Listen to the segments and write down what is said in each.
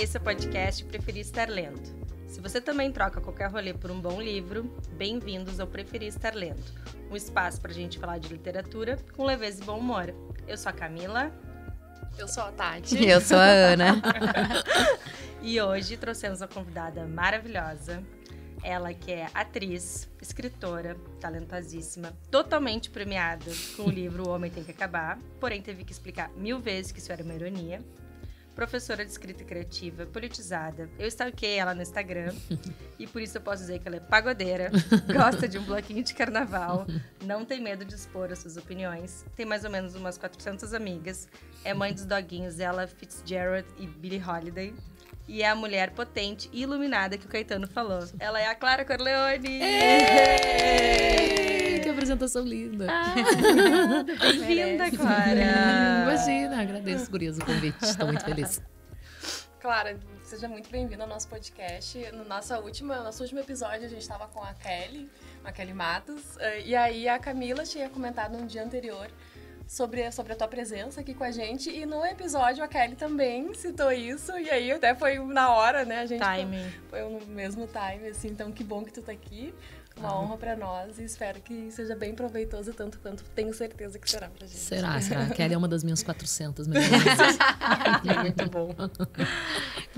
Esse é o podcast Preferir Estar Lendo. Se você também troca qualquer rolê por um bom livro, bem-vindos ao Preferir Estar Lendo, um espaço para a gente falar de literatura com leveza e bom humor. Eu sou a Camila. Eu sou a Tati. E eu sou a Ana. E hoje trouxemos uma convidada maravilhosa. Ela que é atriz, escritora, talentosíssima, totalmente premiada com o livro O Homem Tem que Acabar, porém teve que explicar 1000 vezes que isso era uma ironia. Professora de escrita criativa, politizada. Eu stalkeei ela no Instagram e por isso eu posso dizer que ela é pagodeira, gosta de um bloquinho de carnaval, não tem medo de expor as suas opiniões, tem mais ou menos umas 400 amigas, é mãe dos doguinhos Ella Fitzgerald e Billie Holiday e é a mulher potente e iluminada que o Caetano falou. Ela é a Clara Corleone! Que apresentação linda! Bem-vinda, Clara! Imagina, agradeço, gurias, o convite. Estou muito feliz. Clara, seja muito bem-vinda ao nosso podcast. No nosso último episódio, a gente estava com a Kelly Matos. E aí a Camila tinha comentado no dia anterior sobre a tua presença aqui com a gente. E no episódio a Kelly também citou isso. E aí até foi na hora, né? A gente foi no mesmo time, assim. Então que bom que tu tá aqui. Uma honra pra nós e espero que seja bem proveitoso tanto quanto tenho certeza que será pra gente. Será? A Kelly é uma das minhas 400 Muito bom.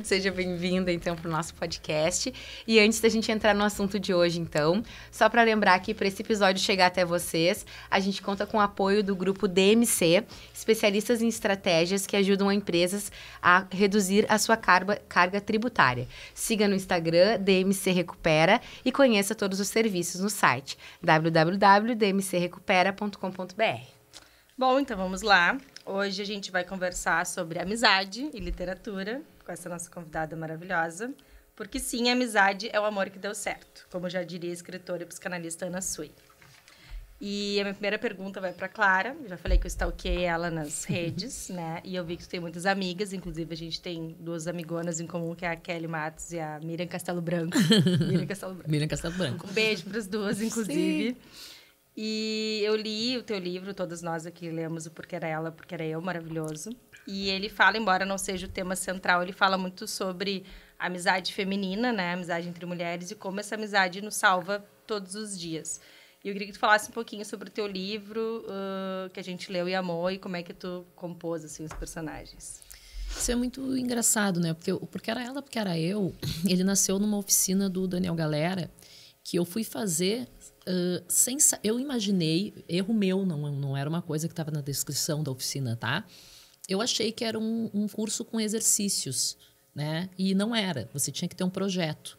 Seja bem-vinda, então, pro nosso podcast. E antes da gente entrar no assunto de hoje, então, só para lembrar que para esse episódio chegar até vocês, a gente conta com o apoio do grupo DMC, especialistas em estratégias que ajudam empresas a reduzir a sua carga tributária. Siga no Instagram, DMC Recupera, e conheça todos os serviços no site www.dmcrecupera.com.br. Bom, então vamos lá. Hoje a gente vai conversar sobre amizade e literatura com essa nossa convidada maravilhosa, porque sim, a amizade é o amor que deu certo, como já diria a escritora e psicanalista Anna Sui. E a minha primeira pergunta vai para Clara. Já falei que eu stalkeei ela nas redes, né? E eu vi que tu tem muitas amigas, inclusive a gente tem 2 amigonas em comum, que é a Kelly Matos e a Miriam Castelo Branco. Miriam Castelo Branco. Um beijo para as duas, inclusive. Sim. E eu li o teu livro, todas nós aqui lemos o Porque Era Ela, Porque Era Eu, maravilhoso. E ele fala, embora não seja o tema central, ele fala muito sobre a amizade feminina, né? A amizade entre mulheres e como essa amizade nos salva todos os dias. E eu queria que tu falasse um pouquinho sobre o teu livro, que a gente leu e amou, e como é que tu compôs, assim, os personagens. Isso é muito engraçado, né? Porque Era Ela, Porque Era Eu, ele nasceu numa oficina do Daniel Galera, que eu fui fazer eu imaginei, erro meu, não era uma coisa que estava na descrição da oficina, tá? Eu achei que era um curso com exercícios, né? E não era, você tinha que ter um projeto.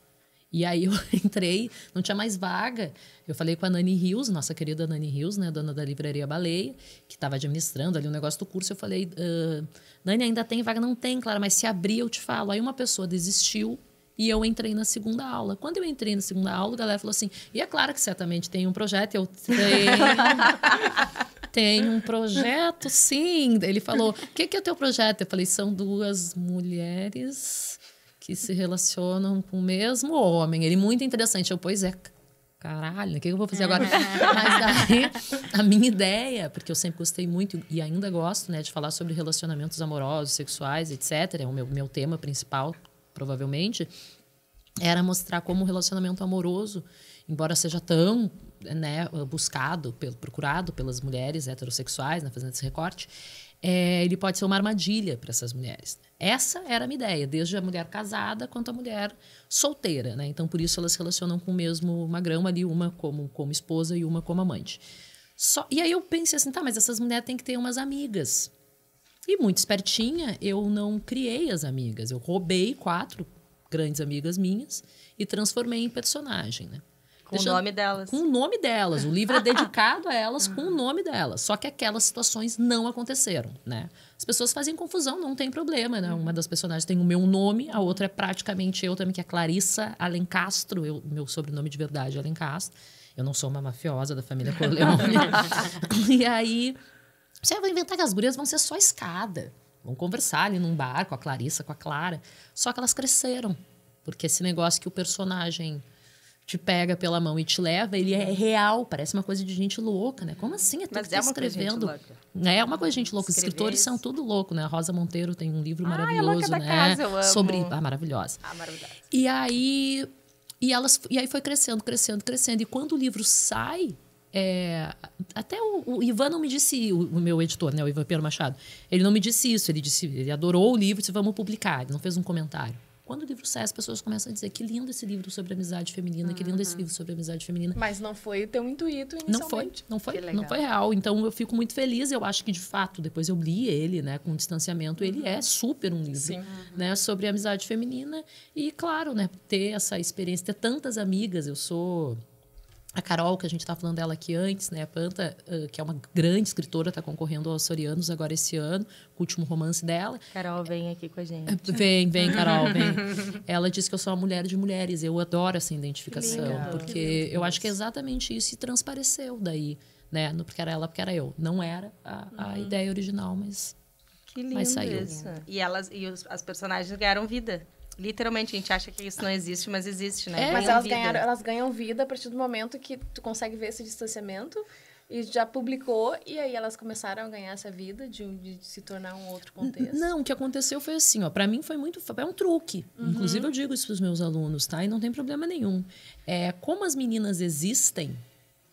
E aí eu entrei, não tinha mais vaga. Eu falei com a Nani Rios, nossa querida Nani Rios, né, dona da Livraria Baleia, que estava administrando ali o negócio do curso. Eu falei, Nani, ainda tem vaga? Não tem, Clara, mas se abrir eu te falo. Aí uma pessoa desistiu e eu entrei na segunda aula. Quando eu entrei na segunda aula, a galera falou assim, e é claro que certamente tem um projeto. Eu tenho um projeto, sim. Ele falou, o que é o teu projeto? Eu falei, são 2 mulheres que se relacionam com o mesmo homem. Ele muito interessante. Eu, pois é, caralho, o que eu vou fazer agora? Mas daí, a minha ideia, porque eu sempre gostei muito e ainda gosto, né, de falar sobre relacionamentos amorosos, sexuais, etc. É o meu tema principal, provavelmente, era mostrar como o relacionamento amoroso, embora seja tão, né, procurado pelas mulheres heterossexuais, né, fazendo esse recorte, ele pode ser uma armadilha para essas mulheres. Essa era a minha ideia, desde a mulher casada quanto a mulher solteira, né? Então, por isso, elas se relacionam com o mesmo magrão ali, uma como esposa e uma como amante. E aí eu pensei assim, tá, mas essas mulheres têm que ter umas amigas. E muito espertinha, eu não criei as amigas. Eu roubei 4 grandes amigas minhas e transformei em personagem, né? Com o nome delas. Com o nome delas. O livro é dedicado a elas com o nome delas. Só que aquelas situações não aconteceram, né? As pessoas fazem confusão, não tem problema, né? Uma das personagens tem o meu nome, a outra é praticamente eu também, que é Clarissa Alencastro. Meu sobrenome de verdade é Alencastro. Eu não sou uma mafiosa da família Corleone. E aí, você vai inventar que as gurias vão ser só escada. Vão conversar ali num bar com a Clarissa, com a Clara. Só que elas cresceram. Porque esse negócio que o personagem te pega pela mão e te leva, ele é real, parece uma coisa de gente louca, né? Como assim? Mas é uma coisa de gente escrevendo. louca. É uma coisa de gente louca. Os Escrever escritores isso. são tudo louco, né? A Rosa Monteiro tem um livro é maravilhoso, louca da né? casa, eu amo. Sobre... maravilhosa. Maravilhosa. E aí foi crescendo. E quando o livro sai, até o Ivan não me disse, o meu editor, né, o Ivan Pedro Machado, ele não me disse isso, ele adorou o livro e disse, vamos publicar, ele não fez um comentário. Quando o livro sai, as pessoas começam a dizer que lindo esse livro sobre amizade feminina, que lindo esse livro sobre amizade feminina. Mas não foi o teu intuito inicialmente. Não foi real. Então, eu fico muito feliz. Eu acho que, de fato, depois eu li ele, né, com distanciamento. Ele é super um livro, né, sobre amizade feminina. E, claro, né, ter essa experiência, ter tantas amigas. Eu sou... A Carol, que a gente está falando dela aqui antes, né? A Panta, que é uma grande escritora, está concorrendo aos Açorianos agora esse ano, com o último romance dela. Carol, vem aqui com a gente. Vem, Carol, vem. Ela disse que eu sou uma mulher de mulheres. Eu adoro essa identificação, porque eu acho que é exatamente isso e transpareceu daí, né? Porque era ela, porque era eu. Não era a ideia original, mas... Que lindo mas saiu. isso. E as personagens ganharam vida. Literalmente, a gente acha que isso não existe, mas existe, né? Mas Ganham elas ganham vida a partir do momento que tu consegue ver esse distanciamento e já publicou, e aí elas começaram a ganhar essa vida de se tornar um outro contexto. Não, o que aconteceu foi assim, ó, para mim foi é um truque. Inclusive eu digo isso para os meus alunos, tá? E não tem problema nenhum. Como as meninas existem,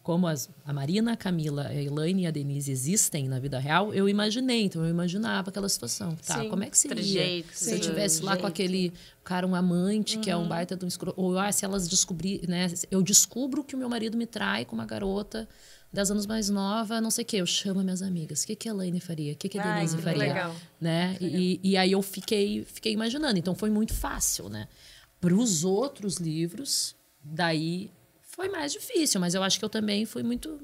como a Marina, a Camila, a Elaine e a Denise existem na vida real, eu imaginei. Então, eu imaginava aquela situação. Tá, como é que seria se eu estivesse lá com aquele cara, um amante, que é um baita de um escroto. Ou se elas descobrirem, né? Eu descubro que o meu marido me trai com uma garota 10 anos mais nova, não sei o quê. Eu chamo minhas amigas. O que a Elaine faria? O que a Denise faria? Legal. Né? E aí eu fiquei imaginando. Então, foi muito fácil, né? Para os outros livros, daí... Foi mais difícil, mas eu acho que eu também fui muito...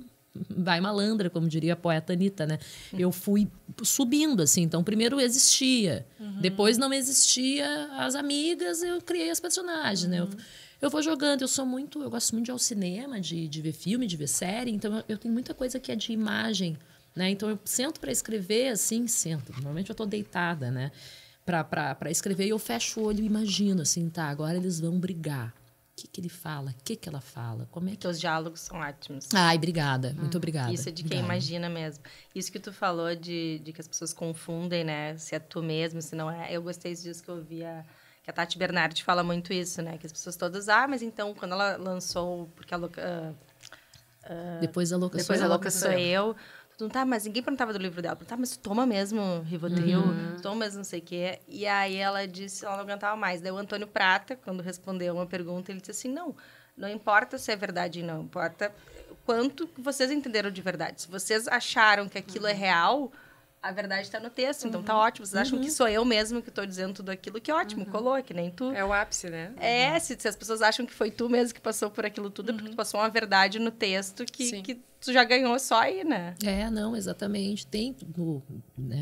Vai malandra, como diria a poeta Anitta, né? Eu fui subindo, assim. Então, primeiro existia. Depois não existia as amigas, eu criei as personagens, né? Eu vou jogando, eu gosto muito de ir ao cinema, de ver filme, de ver série. Então, eu tenho muita coisa que é de imagem, né? Então, eu sento para escrever, assim, sento. Normalmente, eu estou deitada, né? Para escrever, e eu fecho o olho e imagino, assim, tá, agora eles vão brigar. O que ele fala? O que ela fala? Como é que... Os diálogos são ótimos. Ai, obrigada. Muito obrigada. Isso é de quem imagina mesmo. Isso que tu falou de que as pessoas confundem, né? Se é tu mesmo, se não é. Eu gostei disso que eu ouvi que a Tati Bernardi fala muito isso, né? Que as pessoas todas... mas então, quando ela lançou... Porque a louca... Depois a louca sou eu. Tá, mas ninguém perguntava do livro dela. Tá, mas tu toma mesmo Rivotril? Tu toma mesmo não sei o quê? E aí ela disse, ela não aguentava mais. Daí o Antônio Prata, quando respondeu uma pergunta, ele disse assim, não importa se é verdade ou não, importa quanto vocês entenderam de verdade. Se vocês acharam que aquilo é real, a verdade está no texto, então tá ótimo. Vocês acham que sou eu mesmo que estou dizendo tudo aquilo, que ótimo, colou, que nem tu. É o ápice, né? Se as pessoas acham que foi tu mesmo que passou por aquilo tudo, é porque tu passou uma verdade no texto que tu já ganhou só aí, né? Não, exatamente. Tem,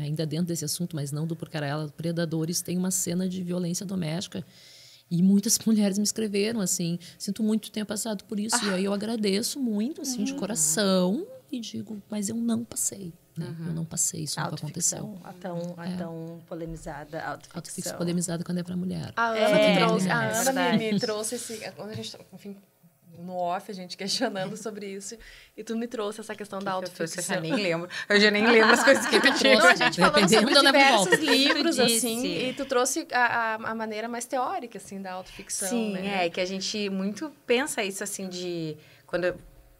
ainda dentro desse assunto, mas não do Porque Era Ela, Predadores, tem uma cena de violência doméstica. E muitas mulheres me escreveram, assim, sinto muito ter passado por isso. E aí eu agradeço muito, assim, de coração, e digo, mas eu não passei. Né? Eu não passei, isso nunca aconteceu. A tão polemizada autoficção. Autoficção polemizada quando é pra mulher. A Ana me trouxe esse... Quando a gente, enfim, no off, a gente questionando sobre isso, e tu me trouxe essa questão da autoficção. Eu já nem lembro as coisas que tu tinha. A gente falando sobre diversos livros, disse. assim, e tu trouxe a maneira mais teórica, assim, da autoficção. Sim, né? que a gente muito pensa isso, assim, quando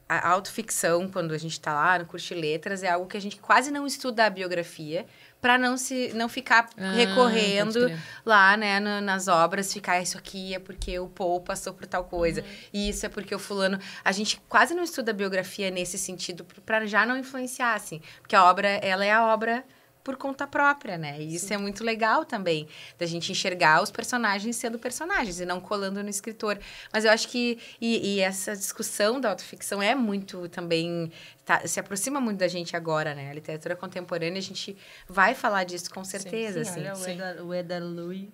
a autoficção, quando a gente está lá no curso de letras, é algo que a gente quase não estuda a biografia, para não ficar recorrendo lá, né, nas obras, ficar isso aqui é porque o Paul passou por tal coisa, e isso é porque o fulano... A gente quase não estuda a biografia nesse sentido, para já não influenciar, assim, porque a obra, ela é a obra por conta própria, né? E isso é muito legal também, da gente enxergar os personagens sendo personagens e não colando no escritor. Mas eu acho que... E essa discussão da autoficção é muito também... se aproxima muito da gente agora, né? A literatura contemporânea, a gente vai falar disso com certeza, sim, assim. Olha, o Eda Louis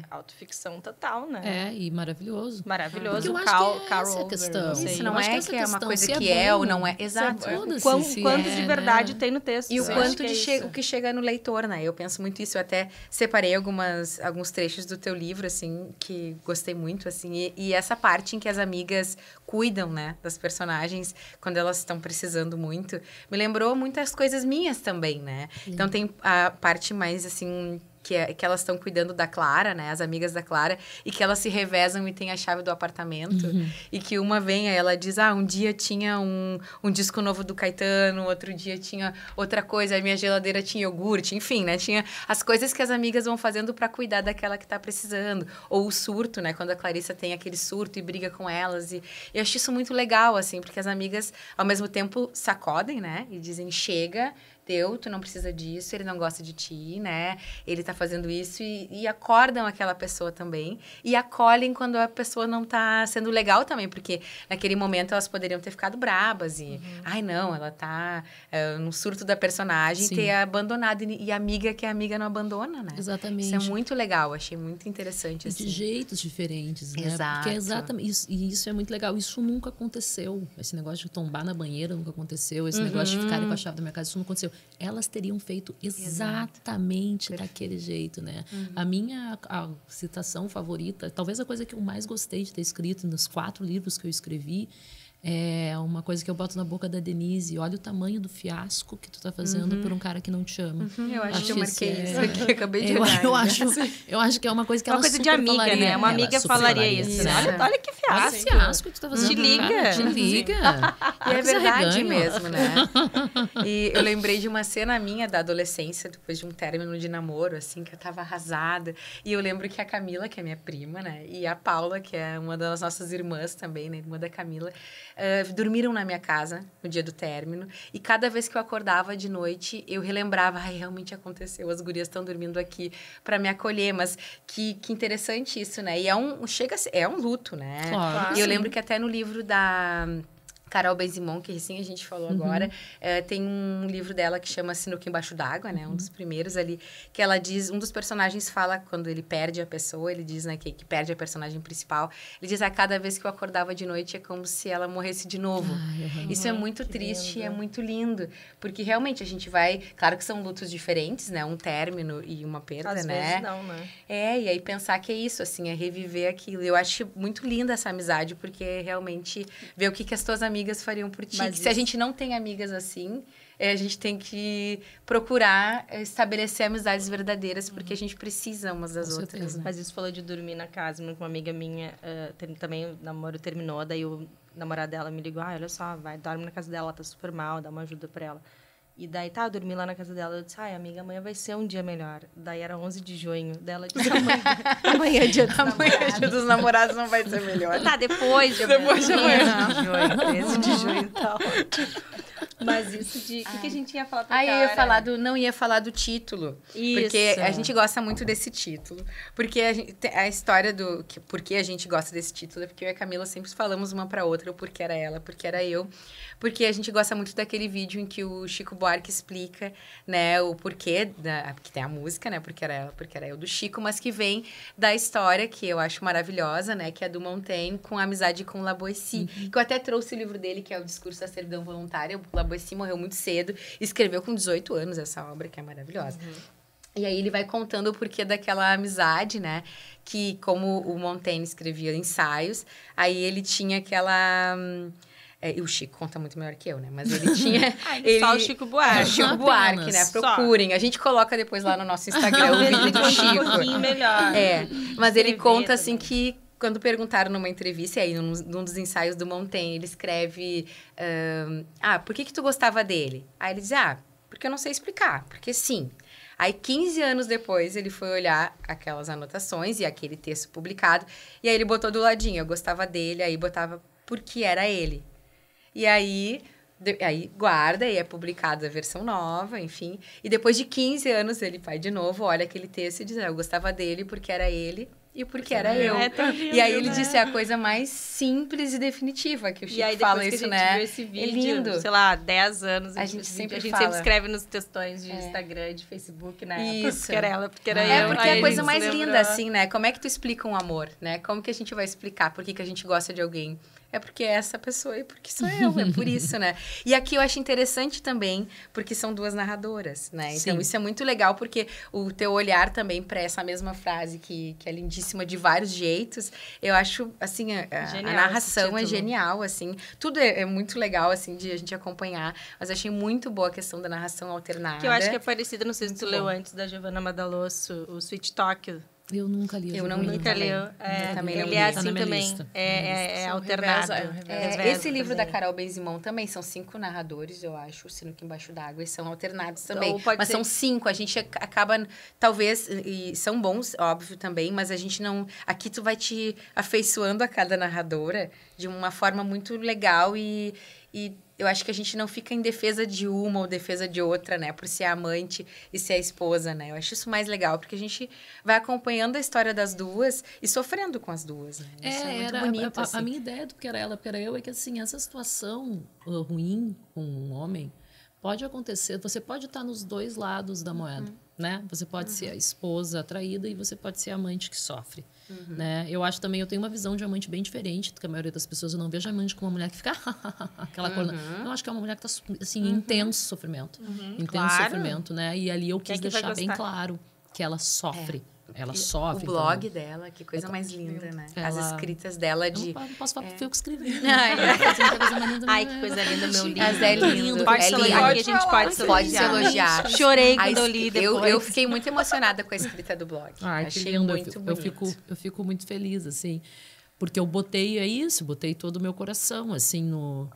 autoficção total, né? E maravilhoso. Maravilhoso. Porque eu acho que essa é a questão. Isso não é que é uma coisa que é ou não é. Exato. Quantos de verdade tem no texto. E o quanto o que chega no leitor, né? Eu penso muito isso. Eu até separei alguns trechos do teu livro, assim, que gostei muito, assim. E essa parte em que as amigas cuidam, né, das personagens quando elas estão precisando muito, me lembrou muitas coisas minhas também, né? Então, tem a parte mais, assim... Que elas estão cuidando da Clara, né? As amigas da Clara. E que elas se revezam e têm a chave do apartamento. E que uma vem, aí ela diz... um dia tinha um disco novo do Caetano. Outro dia tinha outra coisa. A minha geladeira tinha iogurte. Enfim, né? Tinha as coisas que as amigas vão fazendo para cuidar daquela que tá precisando. Ou o surto, né? Quando a Clarissa tem aquele surto e briga com elas. E eu acho isso muito legal, assim. Porque as amigas, ao mesmo tempo, sacodem, né? E dizem, chega... tu não precisa disso, ele não gosta de ti, né? Ele tá fazendo isso e acordam aquela pessoa também. E acolhem quando a pessoa não tá sendo legal também, porque naquele momento elas poderiam ter ficado brabas e... Ai, não, ela tá no surto da personagem, ter abandonado. E a amiga que a amiga não abandona, né? Exatamente. Isso é muito legal, achei muito interessante. Assim. De jeitos diferentes, né? Exato. Porque é exatamente isso, e isso é muito legal. Isso nunca aconteceu. Esse negócio de tombar na banheira nunca aconteceu. Esse negócio de ficarem com a chave da minha casa, isso não aconteceu. Elas teriam feito exatamente daquele jeito, né? A minha citação favorita, talvez a coisa que eu mais gostei de ter escrito nos 4 livros que eu escrevi, é uma coisa que eu boto na boca da Denise. Olha o tamanho do fiasco que tu tá fazendo por um cara que não te ama. Eu acho que eu marquei isso aqui, acabei de olhar. Eu acho que é uma coisa que uma ela coisa super de amiga, falaria, né? Uma amiga falaria isso, né? Olha que fiasco. Olha o fiasco que tu tá fazendo. Te liga. Te liga. E é verdade mesmo, né? E eu lembrei de uma cena minha da adolescência, depois de um término de namoro, assim, que eu tava arrasada. E eu lembro que a Camila, que é minha prima, né? E a Paula, que é uma das nossas irmãs também, né? Irmã da Camila, dormiram na minha casa no dia do término. E cada vez que eu acordava de noite, eu relembrava, realmente aconteceu, as gurias estão dormindo aqui para me acolher. Mas que interessante isso, né? E é um luto, né? Claro. E eu lembro que até no livro da Carol Benzimon, que recém a gente falou agora, tem um livro dela que chama Sinuca Embaixo d'Água, né? Um dos primeiros ali, que ela diz, um dos personagens fala, quando ele perde a pessoa, ele diz, né, que perde a personagem principal, ele diz, cada vez que eu acordava de noite é como se ela morresse de novo. Isso é muito triste, é muito lindo, porque realmente a gente vai, claro que são lutos diferentes, né? Um término e uma perda, às né? vezes não, né? E aí pensar que é isso, assim, é reviver aquilo. Eu acho muito linda essa amizade, porque realmente ver o que as tuas amigas fariam por ti. Se a gente não tem amigas assim, a gente tem que procurar estabelecer amizades verdadeiras, porque a gente precisa umas das outras. Né? Mas isso falou de dormir na casa. Uma amiga minha, também o namoro terminou, daí o namorado dela me ligou, olha só, dorme na casa dela, ela tá super mal, dá uma ajuda pra ela. E daí, eu dormi lá na casa dela. Eu disse, amiga, amanhã vai ser um dia melhor. Daí era 11 de junho. Daí ela disse, amanhã é dia dos namorados. Amanhã dia dos namorados não vai ser melhor. Depois de amanhã. 13 de junho, tá ótimo. Mas isso de... O que a gente ia falar pra cara? Não ia falar do título. Isso. Porque a gente gosta muito desse título. Porque a história do... Por que a gente gosta desse título é porque eu e a Camila sempre falamos uma pra outra o porquê era ela, porque era eu. Porque a gente gosta muito daquele vídeo em que o Chico Buarque explica, né, o porquê, que tem a música, né, porque era eu do Chico, mas que vem da história, que eu acho maravilhosa, né, que é do Montaigne, com a amizade com La Boétie. Que eu até trouxe o livro dele, que é o Discurso da Servidão Voluntária. O La Boétie morreu muito cedo, escreveu com 18 anos essa obra, que é maravilhosa. E aí ele vai contando o porquê daquela amizade, né? Que como o Montaigne escrevia ensaios, aí ele tinha aquela... e o Chico conta muito melhor que eu, né? Mas ele tinha... só o Chico Buarque. O Chico Buarque, né? Procurem. A gente coloca depois lá no nosso Instagram o vídeo do Chico. Um pouquinho melhor. Mas ele conta, assim, que... Quando perguntaram numa entrevista, e aí num dos ensaios do Montaigne, ele escreve... por que tu gostava dele? Aí ele diz, porque eu não sei explicar. Porque sim. Aí, 15 anos depois, ele foi olhar aquelas anotações e aquele texto publicado. E aí, ele botou do ladinho. Eu gostava dele, aí botava porque era ele. E aí guarda e é publicada a versão nova, enfim. E depois de 15 anos, ele vai de novo, olha aquele texto e diz, eu gostava dele porque era ele e porque era eu. E aí ele disse, é a coisa mais simples e definitiva que o Chico fala isso, né? E aí depois que a gente viu esse vídeo, lindo. sei lá, 10 anos, a gente sempre escreve nos textões de Instagram, de Facebook, né? Isso. Porque era ela, porque era eu. Porque é a coisa mais linda, assim, né? Como é que tu explica um amor, né? Como que a gente vai explicar por que a gente gosta de alguém? é porque é essa pessoa e porque sou eu, é por isso, né? E aqui eu acho interessante também, porque são duas narradoras, né? Então, Sim. isso é muito legal, porque o teu olhar também para essa mesma frase, que é lindíssima de vários jeitos, eu acho, assim, a narração é genial, assim. Tudo é muito legal, assim, de a gente acompanhar, mas achei muito boa a questão da narração alternada. Que eu acho que é parecida, não sei se tu leu antes, da Giovanna Madalosso, o Sweet Talk. Eu nunca li. Eu não li Nunca também. leu. Também não Ele li. é Tá assim na minha também. lista. É São alternado. revezas, Esse livro da Carol Benzimon também são 5 narradores, eu acho, o Sinuca Embaixo d'Água, e são alternados também. Ou pode Mas ser- são 5, a gente acaba, talvez, e são bons, óbvio, também, mas a gente não... Aqui tu vai te afeiçoando a cada narradora de uma forma muito legal e eu acho que a gente não fica em defesa de uma ou defesa de outra, né? Por ser a amante e ser a esposa, né? Eu acho isso mais legal, porque a gente vai acompanhando a história das duas e sofrendo com as duas, né? Isso é muito bonito, assim. A minha ideia do que era ela, porque era eu, é que assim, essa situação ruim com um homem pode acontecer, você pode estar nos dois lados da moeda, né? Você pode ser a esposa atraída e você pode ser a amante que sofre, né? Eu acho também, eu tenho uma visão de amante bem diferente do que a maioria das pessoas. Eu não vejo amante como uma mulher que fica aquela coisa. Eu acho que é uma mulher que está assim, em intenso sofrimento. Intenso Claro. sofrimento, né? E ali eu Quem quis é que vai deixar bem gostar? claro que ela sofre. Ela E sofre. o blog dela, que coisa mais linda, né? As Ela- escritas dela Eu de... não posso falar porque eu que escrevi. Ai, que coisa linda, meu livro. Mas é lindo, Pode é elogiar, lindo. aqui a gente pode se Pode se elogiar. elogiar. Chorei A quando eu es- li depois. eu fiquei muito emocionada com a escrita do blog. Ai, que Achei lindo. muito bonito. Eu fico muito feliz, assim. Porque eu botei, botei todo o meu coração, assim, no...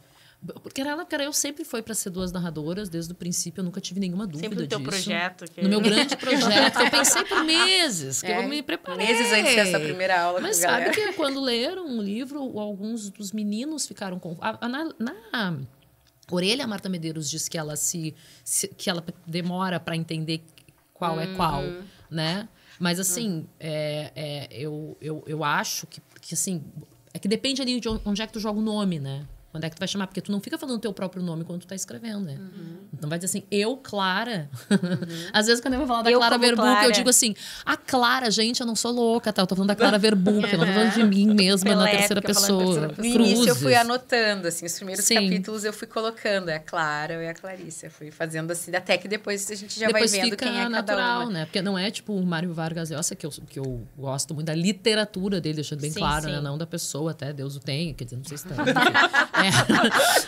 Porque eu sempre fui para ser duas narradoras, desde o princípio, eu nunca tive nenhuma dúvida Sempre no teu disso. projeto. Que... No meu grande projeto, que eu pensei por meses, que eu me preparei. Meses antes dessa primeira aula Mas com a sabe galera. que quando leram um livro, alguns dos meninos ficaram com... Na Orelha, a Marta Medeiros diz que ela que ela demora para entender qual é qual, né? Mas, assim, eu acho que, assim... É que depende ali de onde é que tu joga o nome, né? Quando é que tu vai chamar? Porque tu não fica falando o teu próprio nome quando tu tá escrevendo, né? Então vai dizer assim, eu, Clara. Às vezes, quando eu vou falar da Eu Clara como Verbuck, Clara. eu digo assim, a Clara, gente, eu não sou louca, tá? Eu tô falando da Clara Verbuck, eu não tô falando de mim mesma Pela na terceira época, falando pessoa. terceira No início eu fui Cruzes. anotando, assim, os primeiros Sim. capítulos eu fui colocando. É a Clara e a Clarice. Eu fui fazendo assim, até que depois a gente já Depois vai vendo fica quem é cada natural, uma. né? Porque não é tipo o Mário Vargas Llosa, que eu gosto muito da literatura dele, deixando bem Sim, claro, sim. né? Não da pessoa, até Deus o tem, quer dizer, não sei se tem.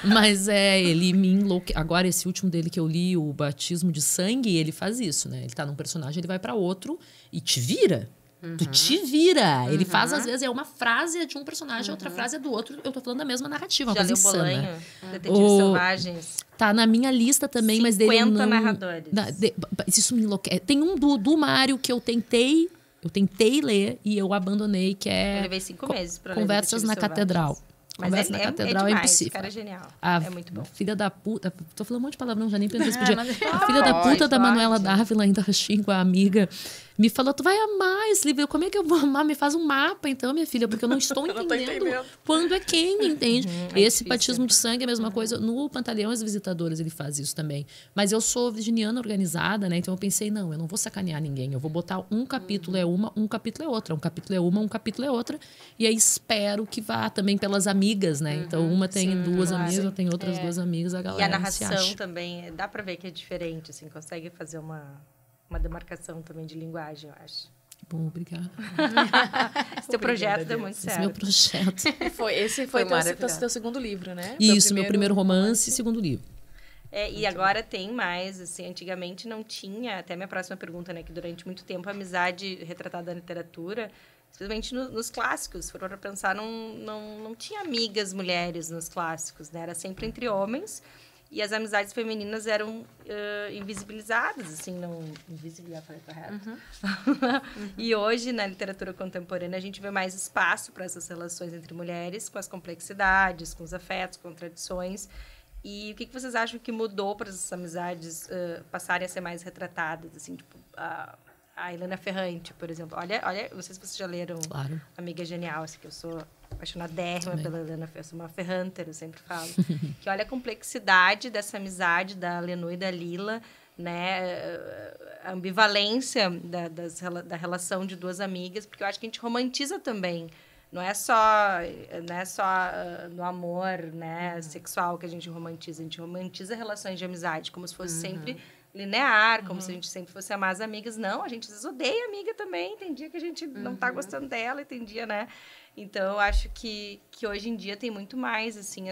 Mas ele me enlouqueceu. Agora, esse último dele que eu li, o Batismo de Sangue, ele faz isso, né? Ele tá num personagem, ele vai para outro e te vira. Tu te vira. Ele faz, às vezes, uma frase de um personagem, outra frase é do outro. Eu tô falando da mesma narrativa, uma Já coisa leu insana. Bolanho? Detetives O- Selvagens? Tá na minha lista também, mas dele eu 50 não... narradores. Isso me enlouquece. Tem um do Mário que eu tentei ler e eu abandonei, que Eu é levei 5 meses pra ler Conversas Detetives na Selvagens. Catedral. Mas Conversas na Catedral é demais, impossível. O cara é genial. A É muito bom. filha da puta... Tô falando um monte de palavrão, já nem pensei se podia. mas- A filha da puta da pode. Manuela Dávila, ainda com a amiga, me falou, tu vai amar esse livro. Eu, como é que eu vou amar? Me faz um mapa, então, minha filha, porque eu não estou Eu não tô entendendo entendendo. quando é quem, entende? é Esse difícil. Batismo de Sangue é a mesma coisa. No Pantaleão, as Visitadoras, ele faz isso também. Mas eu sou virginiana organizada, né? Então eu pensei, não, eu não vou sacanear ninguém. Eu vou botar um capítulo é uma, um capítulo é outra. Um capítulo é uma, um capítulo é outra. E aí espero que vá também pelas amigas, né? Então uma tem duas claro. amigas, outra tem outras duas amigas, a E galera a se narração acha. também, dá pra ver que é diferente, assim, consegue fazer uma demarcação também de linguagem, eu acho. Bom, obrigada. Esse teu projeto deu muito Esse é meu certo. projeto. Esse Foi foi maravilhoso. teu segundo livro, né? Isso, meu primeiro romance e segundo livro. E agora tem mais, assim, antigamente não tinha, até minha próxima pergunta, né, que durante muito tempo a amizade retratada na literatura, especialmente nos clássicos, foram para pensar, não tinha amigas mulheres nos clássicos, né, era sempre entre homens, e as amizades femininas eram invisibilizadas, assim, não... Invisibilizar, falei correto. E hoje, na literatura contemporânea, a gente vê mais espaço para essas relações entre mulheres, com as complexidades, com os afetos, contradições. E o que vocês acham que mudou para essas amizades passarem a ser mais retratadas? Assim, tipo, a Helena Ferrante, por exemplo. Olha, não sei se vocês já leram Claro. Amiga Genial, assim, que eu sou apaixonadérrima Também. pela Helena Ferrante, eu sou uma ferranter, eu sempre falo. Que olha a complexidade dessa amizade da Lenu e da Lila, né? A ambivalência da relação de duas amigas, porque eu acho que a gente romantiza também não é só no amor, né, sexual que a gente romantiza relações de amizade, como se fosse sempre linear, como se a gente sempre fosse amar as amigas. Não, a gente às vezes odeia a amiga também, tem dia que a gente não tá gostando dela, e tem dia, né? Então, eu acho que hoje em dia tem muito mais, assim,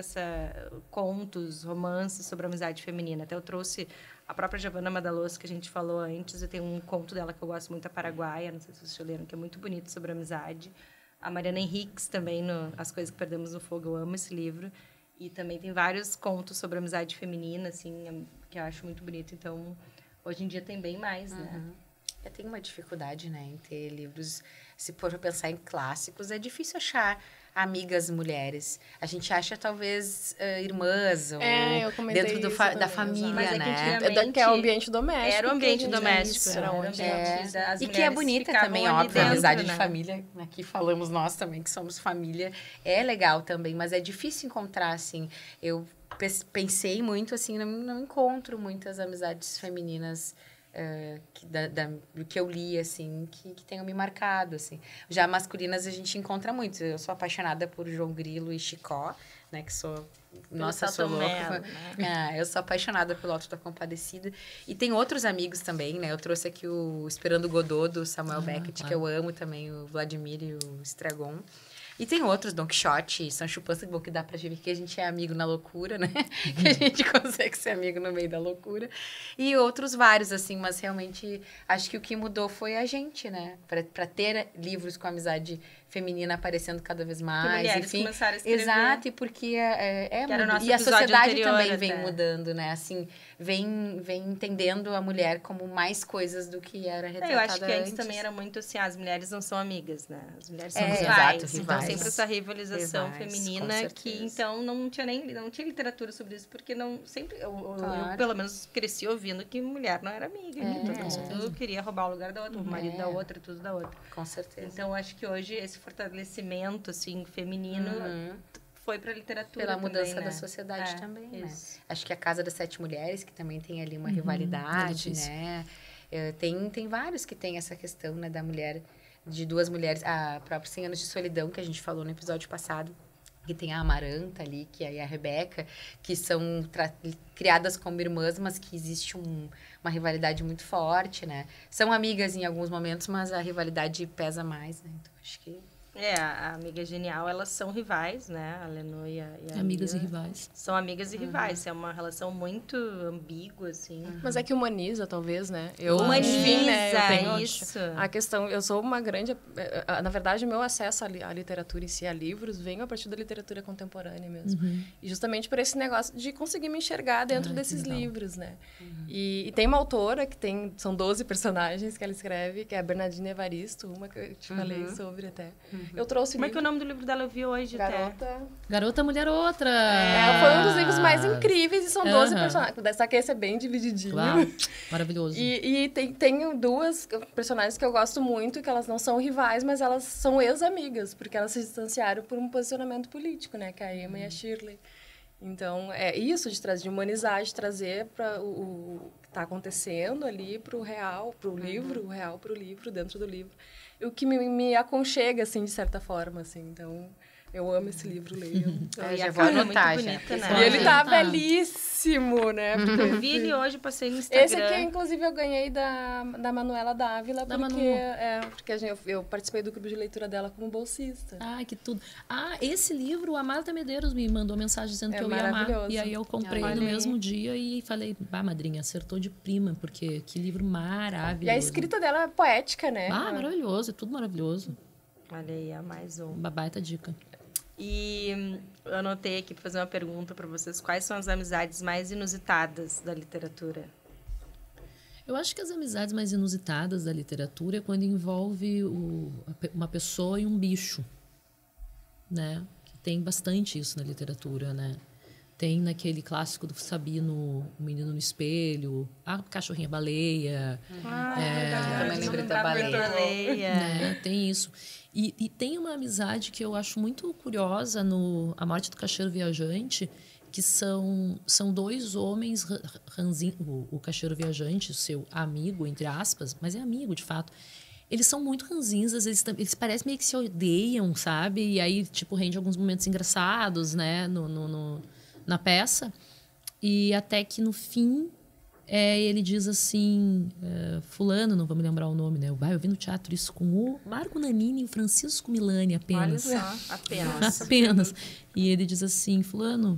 contos, romances sobre a amizade feminina. Até eu trouxe a própria Giovanna Madaloso, que a gente falou antes, e tem um conto dela que eu gosto muito, A Paraguaia, não sei se vocês já leram, que é muito bonito sobre a amizade. A Mariana Henriques também, As Coisas que Perdemos no Fogo, eu amo esse livro. E também tem vários contos sobre a amizade feminina, assim, que eu acho muito bonito. Então, hoje em dia tem bem mais, né? Eu tenho uma dificuldade, né, em ter livros... Se for pensar em clássicos, é difícil achar amigas mulheres. A gente acha, talvez, irmãs, ou eu comentei dentro isso da também, família, Mas é que né? antigamente Que é o ambiente doméstico. Era o ambiente que a gente- doméstico. Era Era o onde ambiente as E que é mulheres bonita ficavam também, ali óbvio, a dentro, amizade né? de família. Aqui falamos nós também, que somos família. É legal também, mas é difícil encontrar, assim. Eu pensei muito, assim, não encontro muitas amizades femininas do que eu li, assim, que tenham me marcado, assim. Já masculinas a gente encontra muito. Eu sou apaixonada por João Grilo e Chicó, né, que sou... Nossa, sou Salto louca. Mello, né? Eu sou apaixonada pelo Auto da Compadecida. E tem outros amigos também, né? Eu trouxe aqui o Esperando Godot, do Samuel Beckett, que eu amo também, o Vladimir e o Estragon. E tem outros, Don Quixote, Sancho Panza, que dá pra ver que a gente é amigo na loucura, né? Que a gente consegue ser amigo no meio da loucura. E outros vários, assim, mas realmente acho que o que mudou foi a gente, né? Pra ter livros com amizade feminina aparecendo cada vez mais. mulheres Enfim, começaram a escrever. exato, e porque Que era o nosso e a episódio sociedade anterior também vem até. mudando, né? Assim, vem entendendo a mulher como mais coisas do que era retratada Eu acho que antes antes. também era muito assim, as mulheres não são amigas, né? As mulheres são É, rivais. exato, Então, rivais. sempre essa rivalização Rivais, com feminina que, certeza. então, não tinha literatura sobre isso, porque não sempre... Eu, Claro. pelo menos, cresci ouvindo que mulher não era amiga. Que todo mundo queria roubar o lugar da outra, o marido da outra, tudo da outra. Com certeza. Então, acho que hoje esse fortalecimento, assim, feminino foi pra literatura Pela também, mudança né? da sociedade também, isso. né? Acho que a Casa das Sete Mulheres, que também tem ali uma rivalidade, delícia. né? Tem vários que tem essa questão, né, da mulher, de duas mulheres. A própria 100 Anos de Solidão, que a gente falou no episódio passado, que tem a Amaranta ali, que é a Rebeca, que são criadas como irmãs, mas que existe uma rivalidade muito forte, né? São amigas em alguns momentos, mas a rivalidade pesa mais, né? Então, acho que... A Amiga Genial, elas são rivais, né? A Lenô e a Amigas e Mila rivais. são amigas e rivais. É uma relação muito ambígua, assim. Mas é que humaniza, talvez, né? Humaniza, enfim, né? Eu tenho isso. a questão... Eu sou uma grande... Na verdade, o meu acesso à literatura em si, a livros, vem a partir da literatura contemporânea mesmo. E justamente por esse negócio de conseguir me enxergar dentro desses livros, né? E tem uma autora que são 12 personagens que ela escreve, que é a Bernardina Evaristo, uma que eu te falei sobre até. Eu trouxe Como é que é o nome do livro dela? Eu vi hoje até. Garota... Garota, Mulher, Outra. foi um dos livros mais incríveis e são 12 personagens. Só que esse é bem divididinho. Uau, maravilhoso. E tem duas personagens que eu gosto muito, que elas não são rivais, mas elas são ex-amigas, porque elas se distanciaram por um posicionamento político, né? Que é a Emma e a Shirley. Então, é isso de humanizar, de trazer para o que está acontecendo ali para o real, para o livro, o real para o livro, dentro do livro. E o que me aconchega, assim, de certa forma, assim. Então, eu amo esse livro, leio. E já a vou capa é anotar, muito já. bonita, E né? ele tá belíssimo, né? Eu vi ele hoje, passei no Instagram. Esse aqui, inclusive, eu ganhei da Manuela Dávila, porque eu participei do clube de leitura dela como bolsista. Ai, que tudo. Esse livro, a Marta Medeiros me mandou mensagem dizendo que eu ia amar. maravilhoso. E aí eu comprei no mesmo dia e falei, madrinha, acertou de prima, porque que livro maravilhoso. E a escrita dela é poética, né? Maravilhoso, é tudo maravilhoso. Olha aí, é mais um. Uma baita dica. E eu anotei aqui para fazer uma pergunta para vocês. Quais são as amizades mais inusitadas da literatura? Eu acho que as amizades mais inusitadas da literatura é quando envolve uma pessoa e um bicho, né? Que tem bastante isso na literatura, né? Tem naquele clássico do Sabino, O Menino no Espelho, a Cachorrinha Baleia. também lembrei da baleia. Né? Tem isso. E tem uma amizade que eu acho muito curiosa no A Morte do Caixeiro Viajante, que são dois homens, o caixeiro viajante, seu amigo, entre aspas, mas é amigo de fato, eles são muito ranzinzas, eles parecem meio que se odeiam, sabe? E aí, tipo, rende alguns momentos engraçados, né? Na peça. E até que no fim, ele diz assim... fulano, não vou me lembrar o nome, né? Eu vi no teatro isso com o Marco Nanini e o Francisco Milani apenas. Olha só, apenas. Apenas. E ele diz assim, fulano...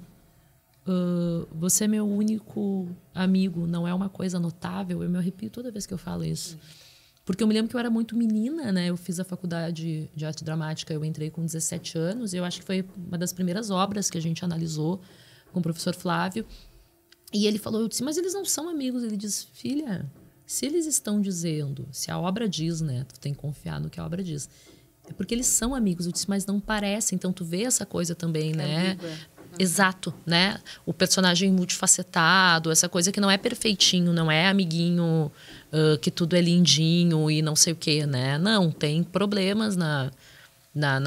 você é meu único amigo, não é uma coisa notável. Eu me arrepio toda vez que eu falo isso. Porque eu me lembro que eu era muito menina, né? Eu fiz a faculdade de arte dramática, eu entrei com 17 anos. E eu acho que foi uma das primeiras obras que a gente analisou com o professor Flávio. E ele falou, eu disse, mas eles não são amigos. Ele diz, filha, se eles estão dizendo, se a obra diz, né? Tu tem que confiar no que a obra diz. É porque eles são amigos. Eu disse, mas não parece. Então tu vê essa coisa também, né? Exato, né? O personagem multifacetado, essa coisa que não é perfeitinho, não é amiguinho, que tudo é lindinho e não sei o quê, né? Não, tem problemas na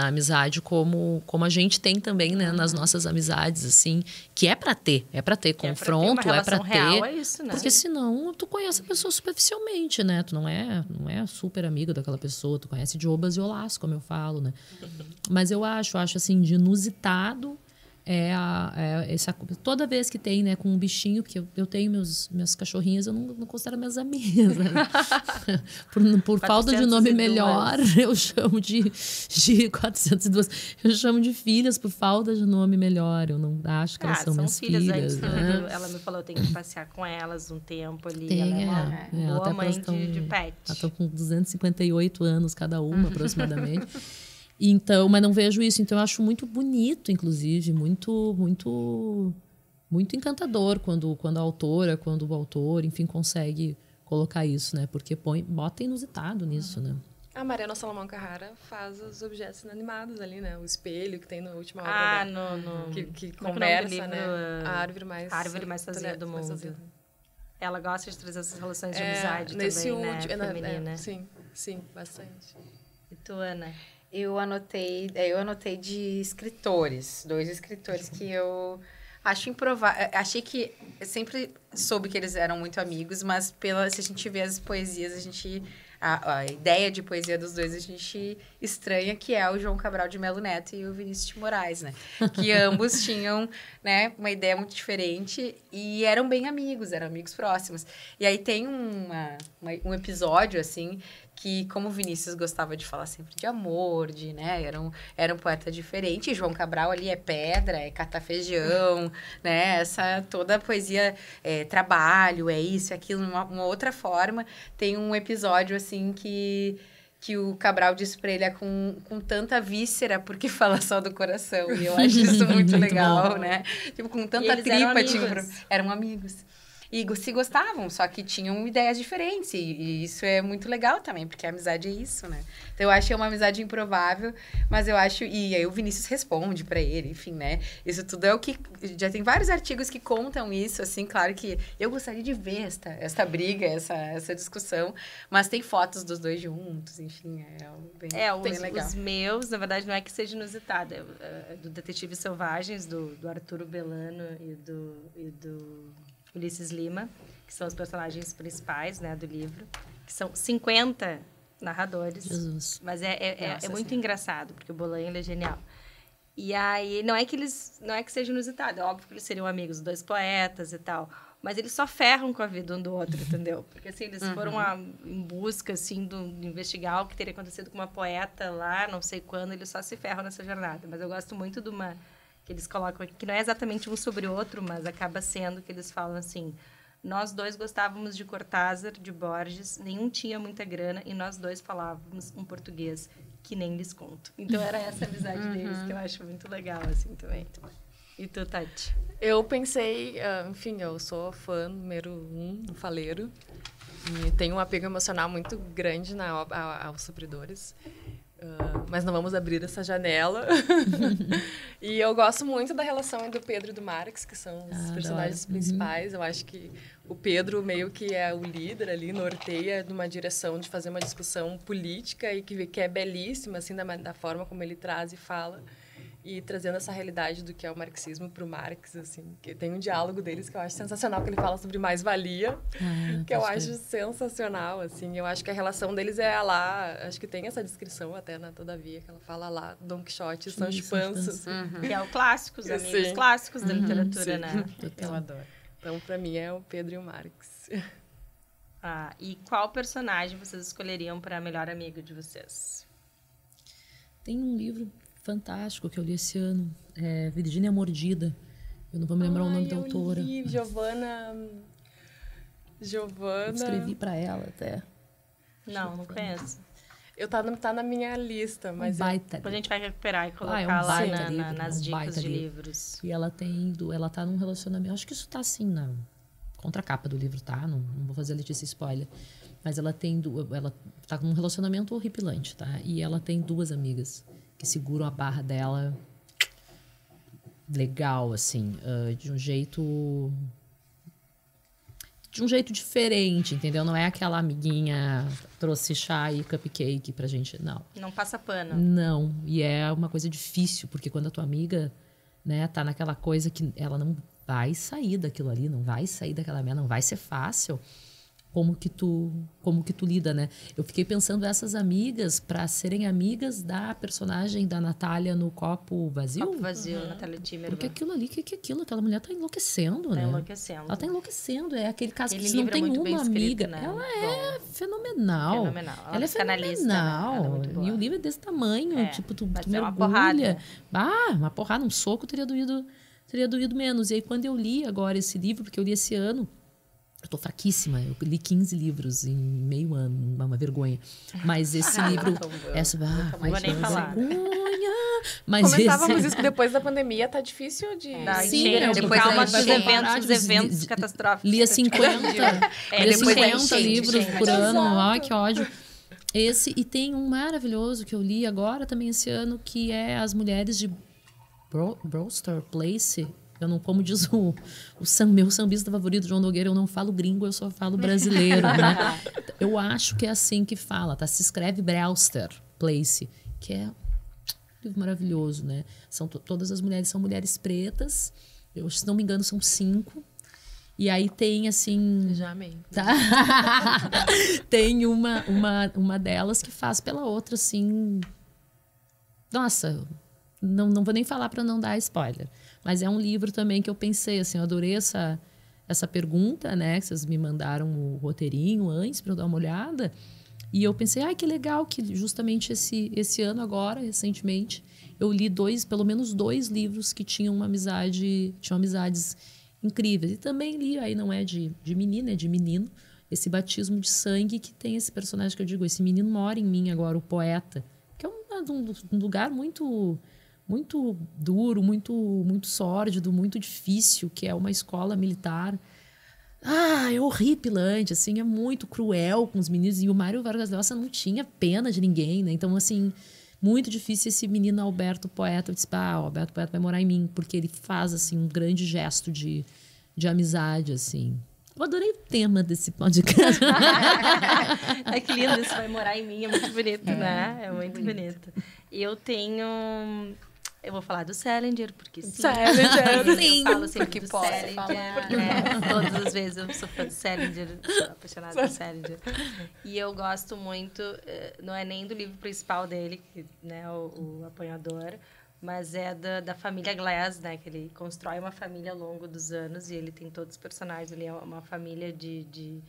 amizade como a gente tem também, né? Nas nossas amizades, assim, que é pra ter confronto, é pra ter. Real, é isso, né? Porque senão tu conhece a pessoa superficialmente, né? Tu não é super amigo daquela pessoa, tu conhece de obas e olás, como eu falo, né? Mas eu acho assim, de inusitado. Toda vez que tem, né, com um bichinho, porque eu tenho meus cachorrinhos, eu não considero minhas amigas, né? por falta de nome melhor, eu chamo de 402. Eu chamo de filhas por falta de nome melhor. Eu não acho que elas são minhas filhas. Né? Ela me falou, eu tenho que passear com elas um tempo ali. Ela é uma boa mãe de pet. Elas estão com 258 anos cada uma, aproximadamente. Então, mas não vejo isso. Então, eu acho muito bonito, inclusive, muito, muito, muito encantador quando a autora, quando o autor, enfim, consegue colocar isso, né? Porque bota inusitado nisso, né? A Mariana Salomão Carrara faz os objetos inanimados ali, né? O espelho que tem na última obra que conversa, né? A árvore mais sozinha do mundo. Ela gosta de trazer essas relações de amizade também, né? Feminina. Sim, bastante. E tu, Ana? Eu anotei de escritores, 2 escritores que eu acho improvável. Achei que eu sempre soube que eles eram muito amigos, mas se a gente vê as poesias, a ideia de poesia dos dois a gente estranha, que é o João Cabral de Melo Neto e o Vinícius de Moraes, né? Que ambos tinham, né, uma ideia muito diferente e eram bem amigos, eram amigos próximos. E aí tem um episódio, assim, que como o Vinícius gostava de falar sempre de amor, né? Era um poeta diferente. E João Cabral ali é pedra, é catar feijão, né? Essa toda a poesia trabalho, é isso, é aquilo, uma outra forma. Tem um episódio, assim, que o Cabral diz pra ele com tanta víscera, porque fala só do coração. E eu acho isso muito legal, bom, né? Tipo, com tanta tripa. Eram amigos. E se gostavam, só que tinham ideias diferentes. E isso é muito legal também, porque a amizade é isso, né? Então, eu acho que é uma amizade improvável, mas eu acho... E aí o Vinícius responde pra ele, enfim, né? Isso tudo é o que... Já tem vários artigos que contam isso, assim. Claro que eu gostaria de ver esta briga, essa discussão. Mas tem fotos dos dois juntos, enfim. Bem legal. Os meus, na verdade, não é que seja inusitado. É do Detetive Selvagens, do Arturo Belano e do Ulisses Lima, que são os personagens principais, né, do livro, que são 50 narradores. Jesus. Mas é muito engraçado, porque o Bolanho, ele é genial. E aí, não é que seja inusitado, é óbvio que eles seriam amigos, 2 poetas e tal, mas eles só ferram com a vida um do outro, entendeu? Porque, assim, eles foram em busca, assim, de investigar o que teria acontecido com uma poeta lá, não sei quando, eles só se ferram nessa jornada. Mas eu gosto muito de uma... que eles colocam aqui, que não é exatamente um sobre o outro, mas acaba sendo que eles falam assim, nós 2 gostávamos de Cortázar, de Borges, nenhum tinha muita grana e nós 2 falávamos um português que nem lhes conto. Então, era essa a amizade deles, que eu acho muito legal, assim, também. E tu, Tati? Eu pensei, enfim, eu sou fã número 1 do Faleiro e tenho um apego emocional muito grande aos Sofredores. Mas não vamos abrir essa janela. E eu gosto muito da relação do Pedro e do Marx, que são os personagens principais. Eu acho que o Pedro meio que é o líder ali, norteia numa direção de fazer uma discussão política e que é belíssima, assim, da forma como ele traz e fala. e trazendo essa realidade do que é o marxismo para o Marx, assim, que tem um diálogo deles que eu acho sensacional, que ele fala sobre mais-valia, que eu acho sensacional, assim. Eu acho que a relação deles é lá, acho que tem essa descrição até na Todavia, que ela fala lá, Don Quixote e Sancho Panza. Que é o clássico, os amigos clássicos da literatura, né? Eu adoro. Então, para mim, é o Pedro e o Marx. E qual personagem vocês escolheriam para melhor amigo de vocês? Tem um livro fantástico que eu li esse ano, Virgínia Mordida. Eu não vou me lembrar o nome da autora. Giovanna. Escrevi para ela até. Não conheço. Tá na minha lista, mas... Baita. Depois a gente vai recuperar e colocar lá nas dicas de livros. E ela tá num relacionamento... Acho que isso tá assim na contracapa do livro, tá? Não vou fazer a Letícia spoiler. Mas ela tá num relacionamento horripilante, tá? E ela tem 2 amigas que seguram a barra dela legal, assim, de um jeito diferente, entendeu? Não é aquela amiguinha trouxe chá e cupcake pra gente, não. Não passa pano. Não, e é uma coisa difícil, porque quando a tua amiga, né, tá naquela coisa que ela não vai sair daquilo ali, não vai sair daquela merda, não vai ser fácil. Como que tu lida, né? Eu fiquei pensando essas amigas para serem amigas da personagem da Natália no Copo Vazio. Copo Vazio, Natália Timmerman. Porque aquilo ali, que é aquilo? Aquela mulher tá enlouquecendo, né? Enlouquecendo. Ela tá enlouquecendo. É aquele caso Aquele que não tem livro é muito uma bem amiga. escrito, né? Ela é fenomenal. Ela é psicanalista, né? fenomenal. Ela é muito boa. E o livro é desse tamanho. Tipo, tu mergulha. Uma porrada. Uma porrada, um soco teria doído menos. E aí, quando eu li agora esse livro, porque eu li esse ano, eu tô fraquíssima. Eu li 15 livros em meio ano, uma vergonha. Mas esse livro... Não vou nem falar. Mas comentávamos isso que depois da pandemia tá difícil de... Depois dos eventos catastróficos. Lia 50 livros por ano. Ai, que ódio. E tem um maravilhoso que eu li agora também esse ano, que é As Mulheres de Brewster Place. Eu não, como diz meu sambista favorito, João Nogueira, eu não falo gringo, eu só falo brasileiro, né? Eu acho que é assim que fala, tá? Se escreve Brewster Place, que é um livro maravilhoso, né? Todas as mulheres são mulheres pretas, se não me engano, são 5. E aí tem, assim... Já amei. Tá? Tem uma delas que faz pela outra, assim... Nossa... Não vou nem falar para não dar spoiler. Mas é um livro também que eu pensei, assim, eu adorei essa pergunta, né? Que vocês me mandaram o roteirinho antes para eu dar uma olhada. E eu pensei, que legal que justamente esse ano agora, recentemente, eu li pelo menos 2 livros que tinham amizades incríveis. E também li, aí não é de menina, é de menino, esse Batismo de Sangue, que tem esse personagem que eu digo, esse menino mora em mim agora, o poeta, que é um lugar muito duro, muito sórdido, muito difícil, que é uma escola militar. É horripilante, assim, é muito cruel com os meninos. E o Mário Vargas Llosa não tinha pena de ninguém, né? Então, assim, muito difícil esse menino Alberto Poeta. Eu disse, o Alberto Poeta vai morar em mim, porque ele faz, assim, um grande gesto de amizade, assim. Eu adorei o tema desse podcast. Que lindo, isso vai morar em mim, é muito bonito, né? É muito bonito. E eu vou falar do Salinger, porque sim. Sim. Eu falo sempre do Salinger. Todas as vezes eu sou fã do Salinger, sou apaixonada por Salinger. E eu gosto muito, não é nem do livro principal dele, né, o Apanhador, mas é da família Glass, né, que ele constrói uma família ao longo dos anos e ele tem todos os personagens. Ele é uma família de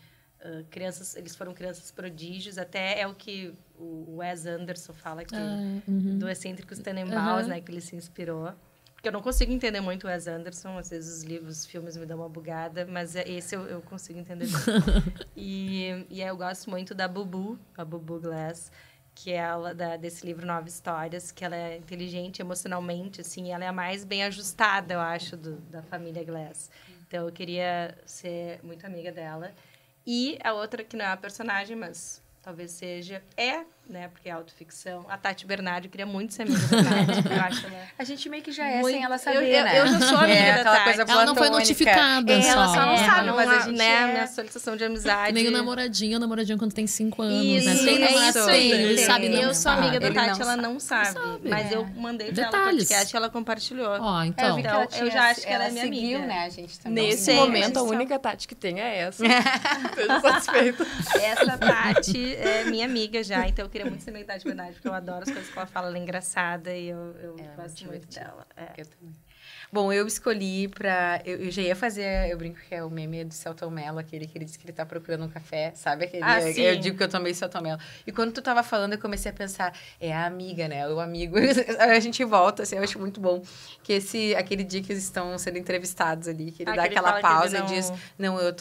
crianças, eles foram crianças prodígios, até é o que o Wes Anderson fala aqui, do Excêntricos Tenenbaums, né, que ele se inspirou. Porque eu não consigo entender muito o Wes Anderson, às vezes os livros, os filmes me dão uma bugada, mas esse eu consigo entender. E eu gosto muito da Bubu, a Bubu Glass, que é ela desse livro 9 Histórias, que ela é inteligente emocionalmente, assim, ela é a mais bem ajustada, eu acho, da família Glass. Então, eu queria ser muito amiga dela. E a outra, que não é a personagem, mas talvez seja, é né? Porque é autoficção. A Tati Bernardi queria muito ser amiga da Tati. Eu acho ela... A gente meio que já é Muito- sem ela saber, eu né? já sou amiga da aquela Tati. coisa Ela não foi platônica. notificada Ela só. só não É, sabe, não, mas a gente né, é... minha solicitação de amizade. Nem o namoradinho quando tem 5 anos, Isso, né? Tem é namorado, isso tem, aí. ele sabe não Eu sou amiga da Ele Tati, não ela sabe. não sabe. sabe. Mas eu mandei pra ela o Detalhes. podcast e ela compartilhou. Ó, Eu então. vi que ela Então, eu tinha- já acho que ela é minha seguiu, amiga. né, a gente também. Nesse Sim, momento, a gente, única Tati que tem é essa. Esteja satisfeita. Essa Tati é minha amiga já, então eu queria muito ser amiga da Tati Bernardi, porque eu adoro as coisas que ela fala, ela é engraçada e eu Ela é gosto muito muito divertida. dela. É. Eu também. Bom, eu escolhi pra... Eu já ia fazer... Eu brinco que é o meme do Celton Mello, aquele que ele disse que ele tá procurando um café, sabe? Aquele, Ah, sim. eu digo que eu tomei Celton Mello. E quando tu tava falando, eu comecei a pensar, é a amiga, né? O amigo. A gente volta, assim, eu acho muito bom. Que aquele dia que eles estão sendo entrevistados ali, que ele dá que ele aquela fala que ele pausa não- e diz, não, eu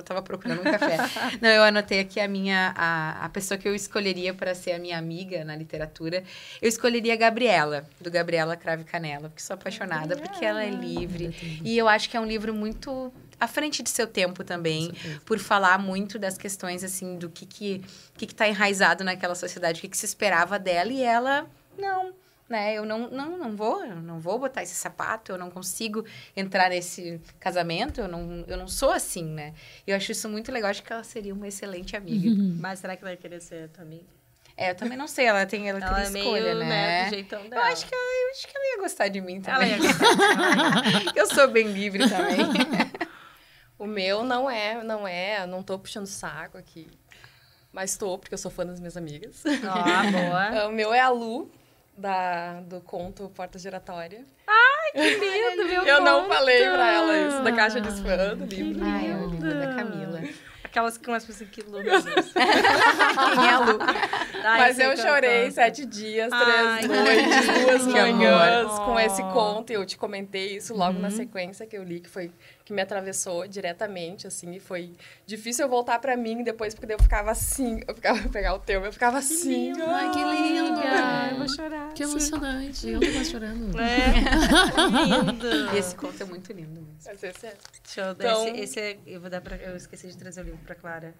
tava procurando um café. Não, eu anotei aqui a pessoa que eu escolheria para ser a minha amiga na literatura. Eu escolheria a Gabriela, do Gabriela Cravo e Canela, porque sou apaixonada, porque ela é livre. E eu acho que é um livro muito à frente de seu tempo também, por falar muito das questões, assim, do que tá enraizado naquela sociedade, o que se esperava dela, e ela, não, né? Eu não vou botar esse sapato, eu não consigo entrar nesse casamento, eu não sou assim, né? Eu acho isso muito legal, acho que ela seria uma excelente amiga. Mas será que vai querer ser tua amiga? É, eu também não sei, ela tem Ela é escolha, meio, né? do jeitão Eu dela. acho que ela ia gostar de mim Ela também. ia gostar. Eu sou bem livre também. O meu não tô puxando saco aqui. Mas tô, porque eu sou fã das minhas amigas. Ó, boa. O meu é a Lu, do conto Porta Giratória. Que lindo, meu Eu não conto. falei pra ela isso, da caixa de spam do livro. Ai, é o livro da Camila. Aquelas que começam assim, que Lu. Quem é a Lu? Mas eu chorei 7 dias, 3 noites, 2 Que manhãs amor. com esse conto. E eu te comentei isso logo na sequência que eu li, que me atravessou diretamente, assim. E foi difícil eu voltar pra mim depois, porque daí eu ficava assim. Eu ficava eu ficava assim. Ai, que lindo. Eu vou chorar. Que emocionante. Eu tô quase chorando. Lindo. E esse conto é muito lindo mesmo. Mas esse é- Show. Então- Eu esqueci de trazer o livro pra Clara.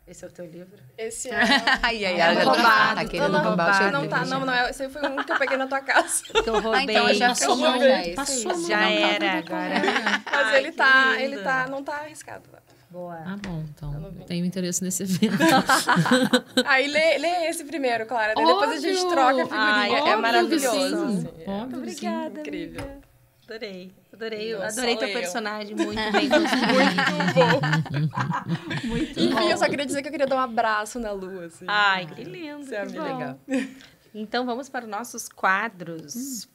Esse é o teu livro? Esse é... Ai, ela já roubado, tá querendo não, roubar o seu Não livro tá, já. não é. Esse aí foi um que eu peguei na tua casa. Que eu roubei. então eu já Passou fiz a mão, já esse. passou a mão. Já Não, era, tá, agora. Mas Ai, ele que tá, lindo. não tá arriscado. Boa. Ah, bom, então. não vi. Tenho interesse nesse evento. Aí lê esse primeiro, Clara. Daí depois a gente Óbvio. troca a figurinha. Ai, é óbvio maravilhoso. que assim. sim. É. Óbvio que sim. Obrigada, Incrível. amiga. Adorei. Não, Adorei só teu eu. personagem, muito bem construído. Muito Enfim, bom. eu só queria dizer que eu queria dar um abraço na lua, assim. Ai, que lindo. Isso é que muito bom. legal. Então, vamos para os nossos quadros.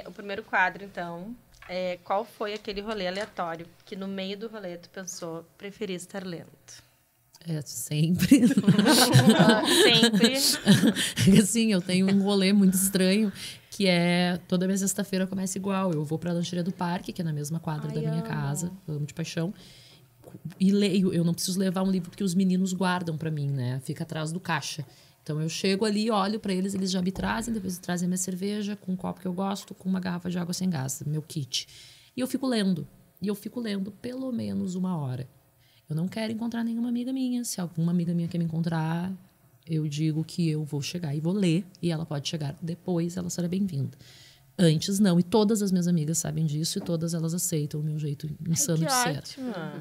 O primeiro quadro, então, é qual foi aquele rolê aleatório que no meio do rolê tu pensou, preferi estar lendo? É, sempre. Sempre. Assim, eu tenho um rolê muito estranho, que é toda minha sexta-feira começa igual. Eu vou pra lancheria do parque, que é na mesma quadra da minha casa, eu amo de paixão. E leio, eu não preciso levar um livro porque os meninos guardam pra mim, né? Fica atrás do caixa. Então eu chego ali, olho pra eles, eles já me trazem, depois trazem a minha cerveja com um copo que eu gosto, com uma garrafa de água sem gás, meu kit. E eu fico lendo. E eu fico lendo pelo menos 1 hora. Eu não quero encontrar nenhuma amiga minha. Se alguma amiga minha quer me encontrar, eu digo que eu vou chegar e vou ler. E ela pode chegar depois, ela será bem-vinda. Antes, não. E todas as minhas amigas sabem disso e todas elas aceitam o meu jeito insano de ser.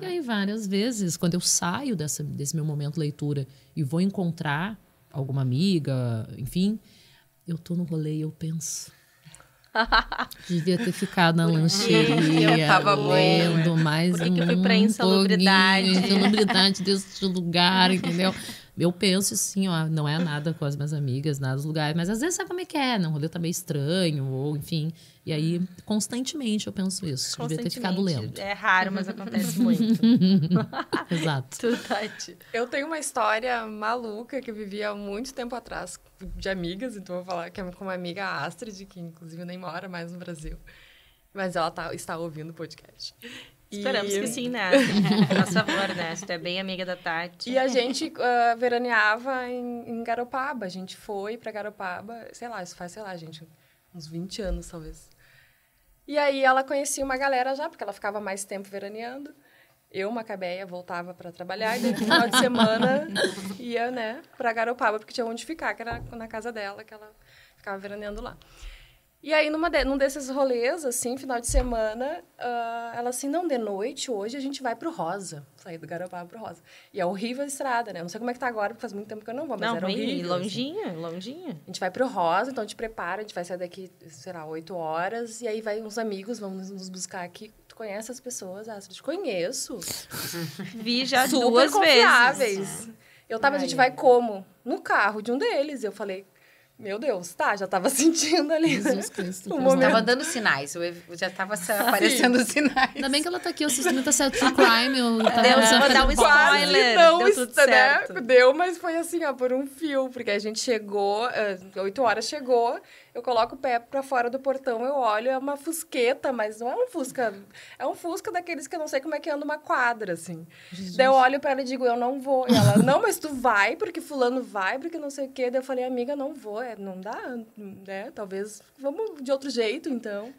E aí, várias vezes, quando eu saio desse meu momento leitura e vou encontrar alguma amiga, enfim, eu tô no rolê e eu penso... Devia ter ficado na lancheria, Eu tava lendo mais Por que eu fui pra insalubridade? insalubridade desse lugar, entendeu? Eu penso assim, ó, não é nada com as minhas amigas, nada dos lugares, mas às vezes sabe como é que é, né? O rolê tá meio estranho, ou enfim. E aí, constantemente eu penso isso. Devia ter ficado lendo. É raro, mas acontece muito. Exato. Tu, Tati. Eu tenho uma história maluca que eu vivi há muito tempo atrás de amigas, então eu vou falar que é com uma amiga Astrid, que inclusive nem mora mais no Brasil. Mas ela está ouvindo o podcast. Esperamos que sim, né? Por favor, né? Se tu é bem amiga da Tati. E a gente veraneava em Garopaba. A gente foi pra Garopaba, sei lá, isso faz, gente, uns 20 anos, talvez. E aí ela conhecia uma galera já, porque ela ficava mais tempo veraneando. Eu, Macabeia, voltava para trabalhar e daí no final de semana ia, né, para Garopaba, porque tinha onde ficar, que era na casa dela, que ela ficava veraneando lá. E aí, num desses rolês, assim, final de semana, ela assim, não, de noite, hoje a gente vai pro Rosa. Saí do Garopaba pro Rosa. E é horrível a estrada, né? Não sei como é que tá agora, porque faz muito tempo que eu não vou, mas era horrível. Longinho, assim. longinho. A gente vai pro Rosa, então a gente prepara, a gente vai sair daqui, sei lá, 8 horas, e aí vai uns amigos, vão nos buscar aqui. Tu conhece as pessoas? Ah, eu te conheço. Vi já Super 2 confiáveis. vezes. Eu tava, a gente vai como? No carro de um deles. Eu falei, meu Deus, tá, já tava sentindo ali. Jesus Cristo. Um momento. Tava dando sinais, já tava aparecendo sinais. Ainda bem que ela tá aqui, eu assisto muita série True Crime. Eu tava Deus, pensando vou dar um que- spoiler. Não, Deu tudo certo. né? Deu, mas foi assim, ó, por um fio. Porque a gente chegou, 8 horas chegou, eu coloco o pé pra fora do portão, eu olho, é uma fusqueta, mas não é um Fusca. É um Fusca daqueles que eu não sei como é que anda uma quadra, assim. Daí eu olho pra ela e digo, eu não vou. E ela, não, mas tu vai, porque fulano vai, porque não sei o quê. Daí eu falei, amiga, não vou, não dá, né? Talvez, vamos de outro jeito, então.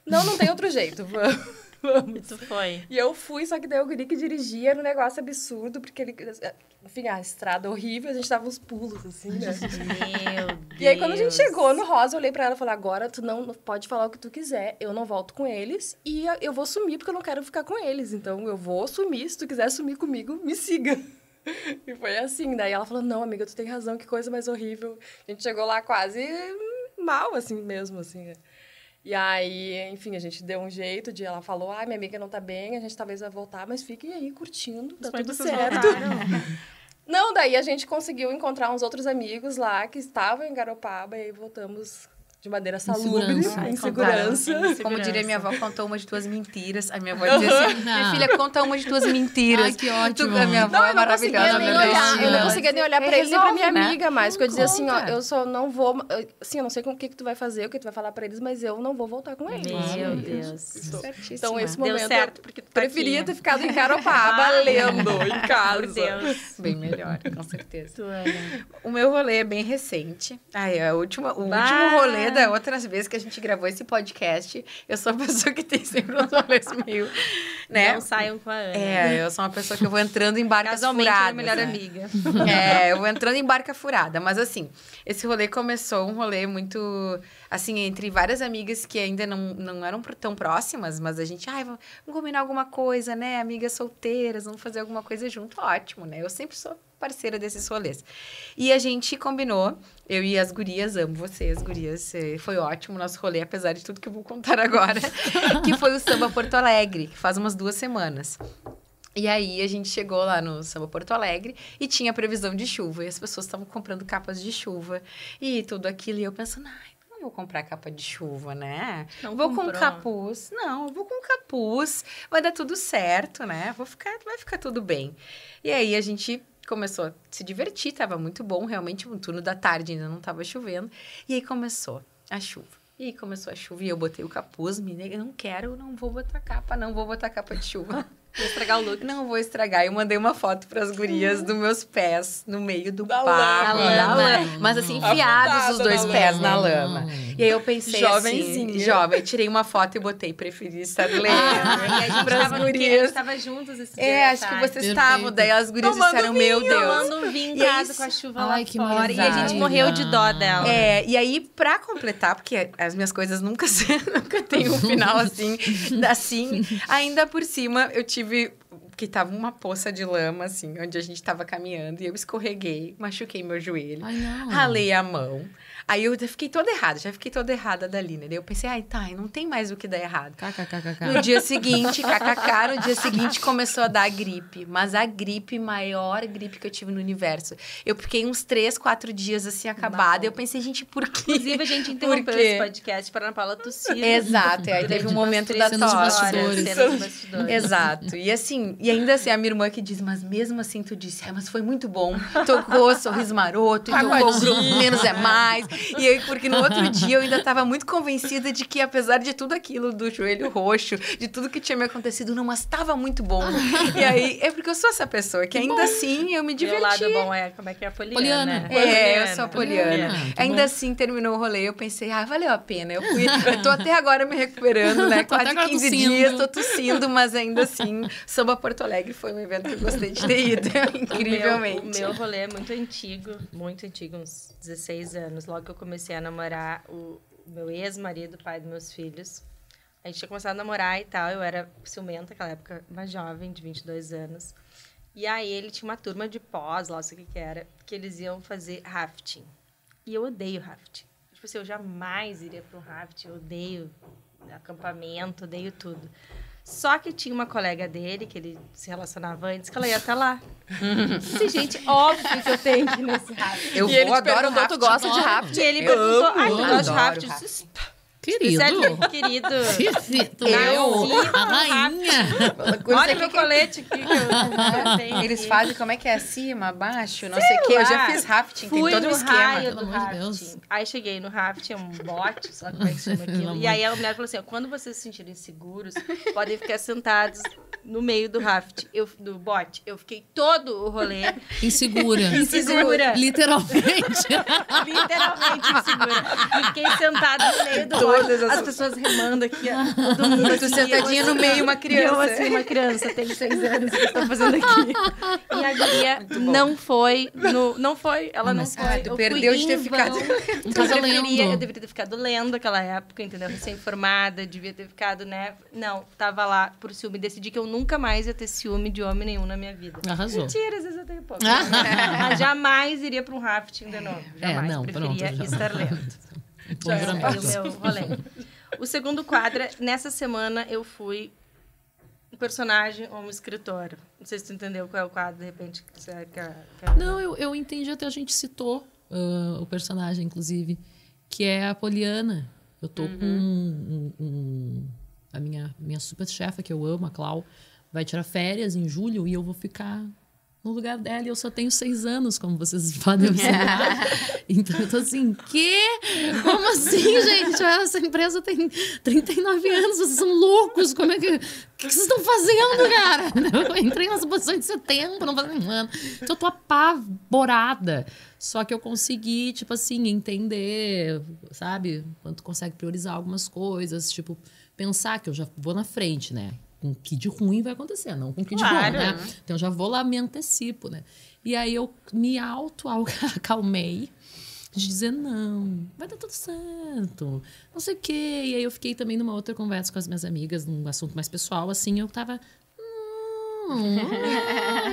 Não tem outro jeito, vamos. E tu foi. E eu fui, só que daí o guri que dirigia era um negócio absurdo, porque ele... Enfim, a estrada horrível, a gente dava uns pulos, assim, né? Meu Deus. E aí, quando a gente chegou no Rosa, eu olhei pra ela e falei, agora tu não pode falar o que tu quiser, eu não volto com eles e eu vou sumir porque eu não quero ficar com eles. Então, eu vou sumir, se tu quiser sumir comigo, me siga. E foi assim, daí ela falou, não, amiga, tu tem razão, que coisa mais horrível. A gente chegou lá quase mal, assim, mesmo, assim, né? E aí, enfim, a gente deu um jeito de... Ela falou, minha amiga não tá bem, a gente talvez vai voltar, mas fiquem aí curtindo, tá Mas tudo vocês certo. voltaram. Não, daí a gente conseguiu encontrar uns outros amigos lá que estavam em Garopaba e aí voltamos de maneira salubre, em segurança. Como diria minha avó, contou uma de tuas mentiras. A minha avó dizia assim, minha filha, conta uma de tuas mentiras. Ai, que ótimo. A minha avó é maravilhosa. Eu não conseguia nem olhar pra ele nem pra minha Resolve, né? amiga mais, porque eu dizia assim, ó, conta. eu só não vou... Assim, eu não sei o que tu vai fazer, o que tu vai falar pra eles, mas eu não vou voltar com eles. Meu Deus. Certíssima. Então, esse Deu momento, certo, porque tu tá preferia aqui. ter ficado em Garopaba lendo em casa. Por Deus. Bem melhor, com certeza. Tu, Ana. O meu rolê é bem recente. O último rolê da outras vezes que a gente gravou esse podcast, eu sou a pessoa que tem sempre uns rolês meio, né? Não saiam com a Ana. Eu sou uma pessoa que eu vou entrando em barcas Casualmente, furadas. minha melhor né? amiga. Eu vou entrando em barca furada. Mas, assim, esse rolê começou um rolê muito, assim, entre várias amigas que ainda não eram tão próximas, mas a gente, vamos combinar alguma coisa, né? Amigas solteiras, vamos fazer alguma coisa junto. Ótimo, né? Eu sempre sou parceira desses rolês. E a gente combinou, eu e as gurias, amo vocês, gurias, foi ótimo o nosso rolê, apesar de tudo que eu vou contar agora, que foi o Samba Porto Alegre, que faz umas 2 semanas. E aí, a gente chegou lá no Samba Porto Alegre e tinha previsão de chuva. E as pessoas estavam comprando capas de chuva e tudo aquilo. E eu pensando, não vou comprar capa de chuva, né? Não vou comprou. com capuz. Não, eu vou com capuz. Vai dar tudo certo, né? Vai ficar tudo bem. E aí, a gente começou a se divertir. Tava muito bom, realmente. Um turno da tarde, ainda não tava chovendo. E aí, começou a chuva. E começou a chuva e eu botei o capuz. Me neguei, não vou botar capa de chuva. Vou estragar o look. Não vou estragar. Eu mandei uma foto pras gurias dos meus pés no meio do Da barro. lama. Da lama. Mas assim, enfiados Afundada os 2 na pés lama. na lama. E aí eu pensei Jovenzinha. assim... Jovem. Tirei uma foto e botei, preferi estar lendo. E a gente pras tava no quê? A gurias. gente tava juntos esse dia. Acho que tarde. vocês Perfeito. estavam. Daí as gurias disseram, meu Deus. Tomando um vinho em E aí, casa com a chuva lá Ai, que fora. E a gente maravilha. morreu de dó dela. E aí, pra completar, porque as minhas coisas nunca tem um final assim, ainda por cima, eu tive... que tava uma poça de lama, assim, onde a gente tava caminhando, e eu escorreguei, machuquei meu joelho, Ai, não. ralei a mão. Aí eu já fiquei toda errada dali, né? Daí eu pensei, não tem mais o que dar errado. KKKK. No dia seguinte, no dia seguinte começou a dar gripe. Mas a maior gripe que eu tive no universo. Eu fiquei uns 3, 4 dias assim, acabada. E eu pensei, gente, por quê? Inclusive, a gente interrompeu esse podcast para a Ana Paula tossir. Exato. E aí teve um momento da cenas de tosse. bastidores. Cenas de bastidores. Exato. E ainda assim, a minha irmã que diz, mas mesmo assim tu disse, mas foi muito bom. Tocou Sorriso Maroto, e tocou o grupo Menos é Mais. E aí, porque no outro dia eu ainda estava muito convencida de que, apesar de tudo aquilo, do joelho roxo, de tudo que tinha me acontecido, não, mas estava muito bom. E aí, é porque eu sou essa pessoa, que ainda assim eu me diverti. Meu lado bom é, como é que é a Poliana? Eu sou a Poliana. Ainda bom. assim, terminou o rolê, eu pensei, valeu a pena. Eu tô até agora me recuperando, né? Quase 15 dias, tô tossindo, mas ainda assim, Samba Porto Alegre foi um evento que eu gostei de ter ido, incrivelmente. O meu rolê é muito antigo, uns 16 anos. Logo que eu comecei a namorar o meu ex-marido, pai dos meus filhos. A gente tinha começado a namorar e tal, eu era ciumenta naquela época, uma jovem de 22 anos. E aí ele tinha uma turma de pós, lá, não sei o que era, que eles iam fazer rafting. E eu odeio rafting. Tipo assim, eu jamais iria para um rafting, eu odeio acampamento, odeio tudo. Só que tinha uma colega dele, que ele se relacionava antes, que ela ia até lá. Disse, gente, óbvio que eu tenho que ir nesse rafting. Eu adoro rafting. Tu gosta de rafting? E ele perguntou, tu gosta de adoro rafting? Querido. Querido. A rainha. Olha o meu colete aqui que eu tenho. Eles aqui. fazem como é que é acima, abaixo, não sei o quê. Eu já fiz rafting, tem Fui todo um no esquema. raio do Pelo amor de Deus. rafting. Aí cheguei no rafting, um bote, sabe como é que chama aquilo? E aí a mulher falou assim, ó, quando vocês se sentirem seguros, podem ficar sentados no meio do rafting, do bote. Eu fiquei todo o rolê Insegura. insegura. Literalmente. Literalmente insegura. Fiquei sentada no meio do bote. As pessoas remando aqui, ó. Todo mundo Tu aqui, sentadinha no meio, uma criança. Eu, assim, uma criança, tenho 6 anos, o que eu tô fazendo aqui? E a guria não foi, ela não foi. tu Eu perdeu fui de ter em ficado... vão. Eu lendo. deveria ter ficado lendo naquela época, entendeu? Recém-formada, devia ter ficado, né? Não, tava lá por ciúme. Decidi que eu nunca mais ia ter ciúme de homem nenhum na minha vida. Arrasou. Mentira, às vezes eu tenho pouco. Mas jamais iria pra um rafting de novo. Jamais. não, Preferia pronto, já. estar lendo. Bom, Esse já foi o meu rolê. O segundo quadro, nessa semana eu fui um personagem ou uma escritora. Não sei se tu entendeu qual é o quadro, de repente. Que você quer... Não, eu entendi, até a gente citou o personagem, inclusive, que é a Poliana. Eu tô com a minha super chefa, que eu amo, a Clau, vai tirar férias em julho e eu vou ficar no lugar dela. E eu só tenho 6 anos, como vocês podem observar. Então eu tô assim, quê? Como assim, gente? Essa empresa tem 39 anos, vocês são loucos. Como é que... O que vocês estão fazendo, cara? Eu entrei nessa posição de setembro, não faz um ano. Então eu tô apavorada. Só que eu consegui, tipo assim, entender, sabe? Quando consegue priorizar algumas coisas, tipo, pensar que eu já vou na frente, né? Com o que de ruim vai acontecer, não com o que de bom, né? Então, eu já vou lá, me antecipo, né? E aí, eu me auto-acalmei de dizer, não, vai dar tudo certo, não sei o quê. E aí, eu fiquei também numa outra conversa com as minhas amigas, num assunto mais pessoal, assim, eu tava...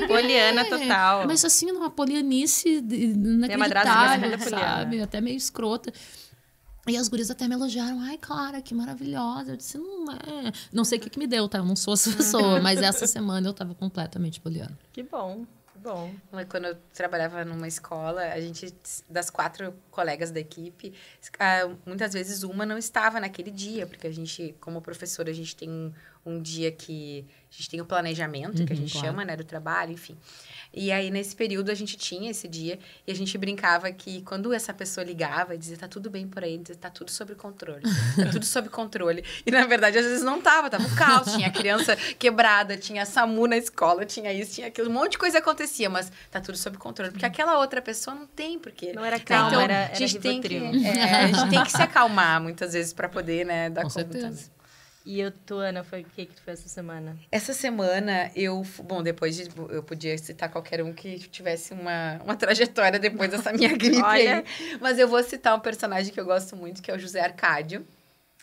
Poliana total. Mas, assim, numa polianice inacreditável, sabe? Até meio escrota. E as gurias até me elogiaram. Ai, Clara, que maravilhosa. Eu disse, não é... Não sei o que me deu, tá? Eu não sou essa pessoa. Mas essa semana eu tava completamente poliana. Que bom, que bom. Quando eu trabalhava numa escola, a gente, das 4 colegas da equipe, muitas vezes uma não estava naquele dia, porque a gente, como professora, a gente tem um dia que... A gente tem o planejamento, que a gente chama, né, do trabalho, enfim. E aí, nesse período, a gente tinha esse dia e a gente brincava que quando essa pessoa ligava e dizia, tá tudo bem por aí, dizia, tá tudo sob controle. Tá tudo sob controle. E, na verdade, às vezes não tava um caos. Tinha criança quebrada, tinha SAMU na escola, tinha isso, tinha aquilo. Um monte de coisa acontecia, mas tá tudo sob controle. Porque aquela outra pessoa não tem, porque... Não era calma, então, era a gente tem que, Rivotril. a gente tem que se acalmar, muitas vezes, para poder, né, dar Com conta. certeza. E eu, tu, Ana, o que tu fez essa semana? Essa semana, depois eu podia citar qualquer um que tivesse uma trajetória depois dessa minha gripe Olha. aí. Mas eu vou citar um personagem que eu gosto muito, que é o José Arcádio,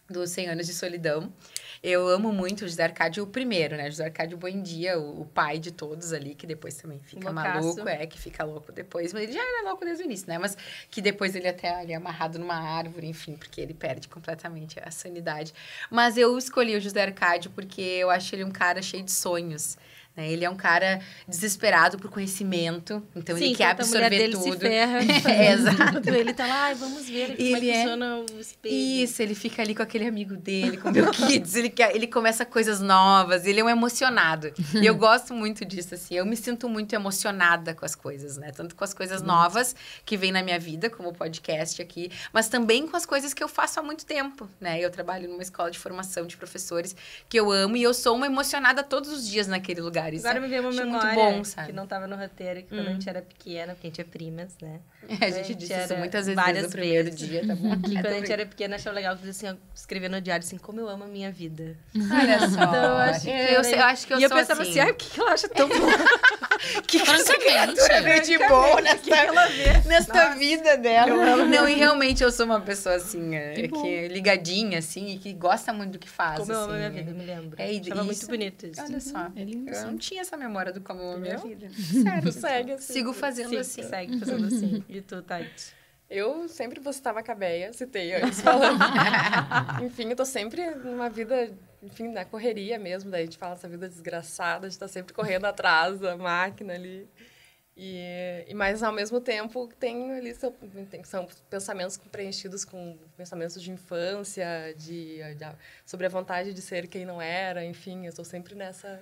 dos 100 Anos de Solidão. Eu amo muito o José Arcádio, o primeiro, né? José Arcádio Buendia, o pai de todos ali, que depois também fica maluco, que fica louco depois. Mas ele já era louco desde o início, né? Mas que depois ele até ali é amarrado numa árvore, enfim, porque ele perde completamente a sanidade. Mas eu escolhi o José Arcádio porque eu acho ele um cara cheio de sonhos, né? Ele é um cara desesperado por conhecimento, então Sim, ele quer enquanto a mulher absorver dele tudo. se ferra. Exato. Ele tá lá, ai, vamos ver aqui como é que funciona o espelho. Isso, ele fica ali com aquele amigo dele, com o Bill Kids, ele começa coisas novas, ele é um emocionado. E eu gosto muito disso, assim, eu me sinto muito emocionada com as coisas, né? Tanto com as coisas novas que vêm na minha vida, como o podcast aqui, mas também com as coisas que eu faço há muito tempo, né? Eu trabalho numa escola de formação de professores que eu amo e eu sou uma emocionada todos os dias naquele lugar. Isso Agora me veio uma acho memória muito bom, sabe? que não tava no roteiro, que quando a gente era pequena, porque a gente é primas, né? A gente disse isso era muitas vezes várias no primeiro vezes. dia, tá bom? Que quando a gente era pequena, achava legal assim, escrever no diário assim, como eu amo a minha vida. Olha só. Então, eu acho que eu acho que eu e eu sou pensava assim, ai, o que ela acha tão bom? que essa Francamente, criatura veio de bom nesta vida dela. Não, e realmente eu sou uma pessoa assim, que ligadinha, assim, e que gosta muito do que faz. Como eu amo a assim, minha vida, eu me lembro. É, Achava isso. muito bonito isso. Olha só, É lindo, eu sim. não tinha essa memória do como eu amo a minha vida. Tu segue assim. Sigo fazendo Sim, assim. segue fazendo assim. E tu, Tati? Eu sempre vou citar Macabeia, citei antes falando. Enfim, eu tô sempre numa vida, enfim, na correria mesmo. Daí a gente fala essa vida desgraçada, a gente tá sempre correndo atrás da máquina ali. Mas ao mesmo tempo tem ali são pensamentos preenchidos com pensamentos de infância, sobre a vontade de ser quem não era, enfim, eu estou sempre nessa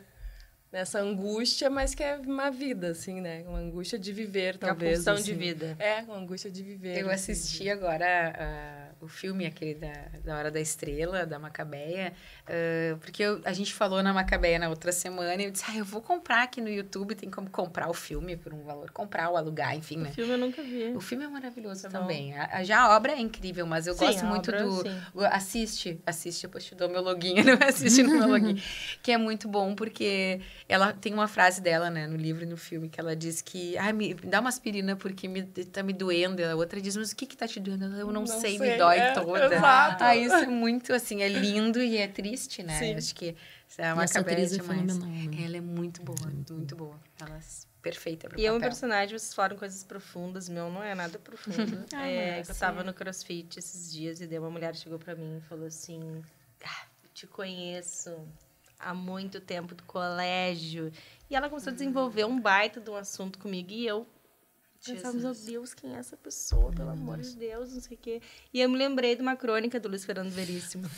angústia, mas que é uma vida, assim, né? Uma angústia de viver, talvez. Uma pulsão assim. de vida. É, uma angústia de viver. Eu assisti agora o filme aquele da Hora da Estrela, da Macabeia, porque a gente falou na Macabeia na outra semana e eu disse, eu vou comprar aqui no YouTube, tem como comprar o filme por um valor, comprar ou alugar, enfim, né? O filme eu nunca vi. O filme é maravilhoso Tá também. Já a obra é incrível, mas eu Sim, gosto a muito obra, do... sim. Assiste, depois te dou meu login, não assiste no meu login. Que é muito bom, porque ela tem uma frase dela, né, no livro e no filme, que ela diz que, me dá uma aspirina porque tá me doendo. A outra diz, mas o que tá te doendo? Eu não sei, me dói toda. Exato. Isso é muito, assim, é lindo e é triste, né? Sim. Acho que a Essa Macabeia atriz é demais. fenomenal, né? Ela é muito boa, muito boa. Ela é perfeita pro E eu, um papel. personagem, vocês falaram coisas profundas, meu não é nada profundo. mas eu tava no CrossFit esses dias e daí uma mulher chegou pra mim e falou assim, eu te conheço há muito tempo do colégio. E ela começou a desenvolver um baita de um assunto comigo e eu pensava, meu Deus, quem é essa pessoa? Pelo amor de Deus, não sei o quê. E eu me lembrei de uma crônica do Luiz Fernando Veríssimo,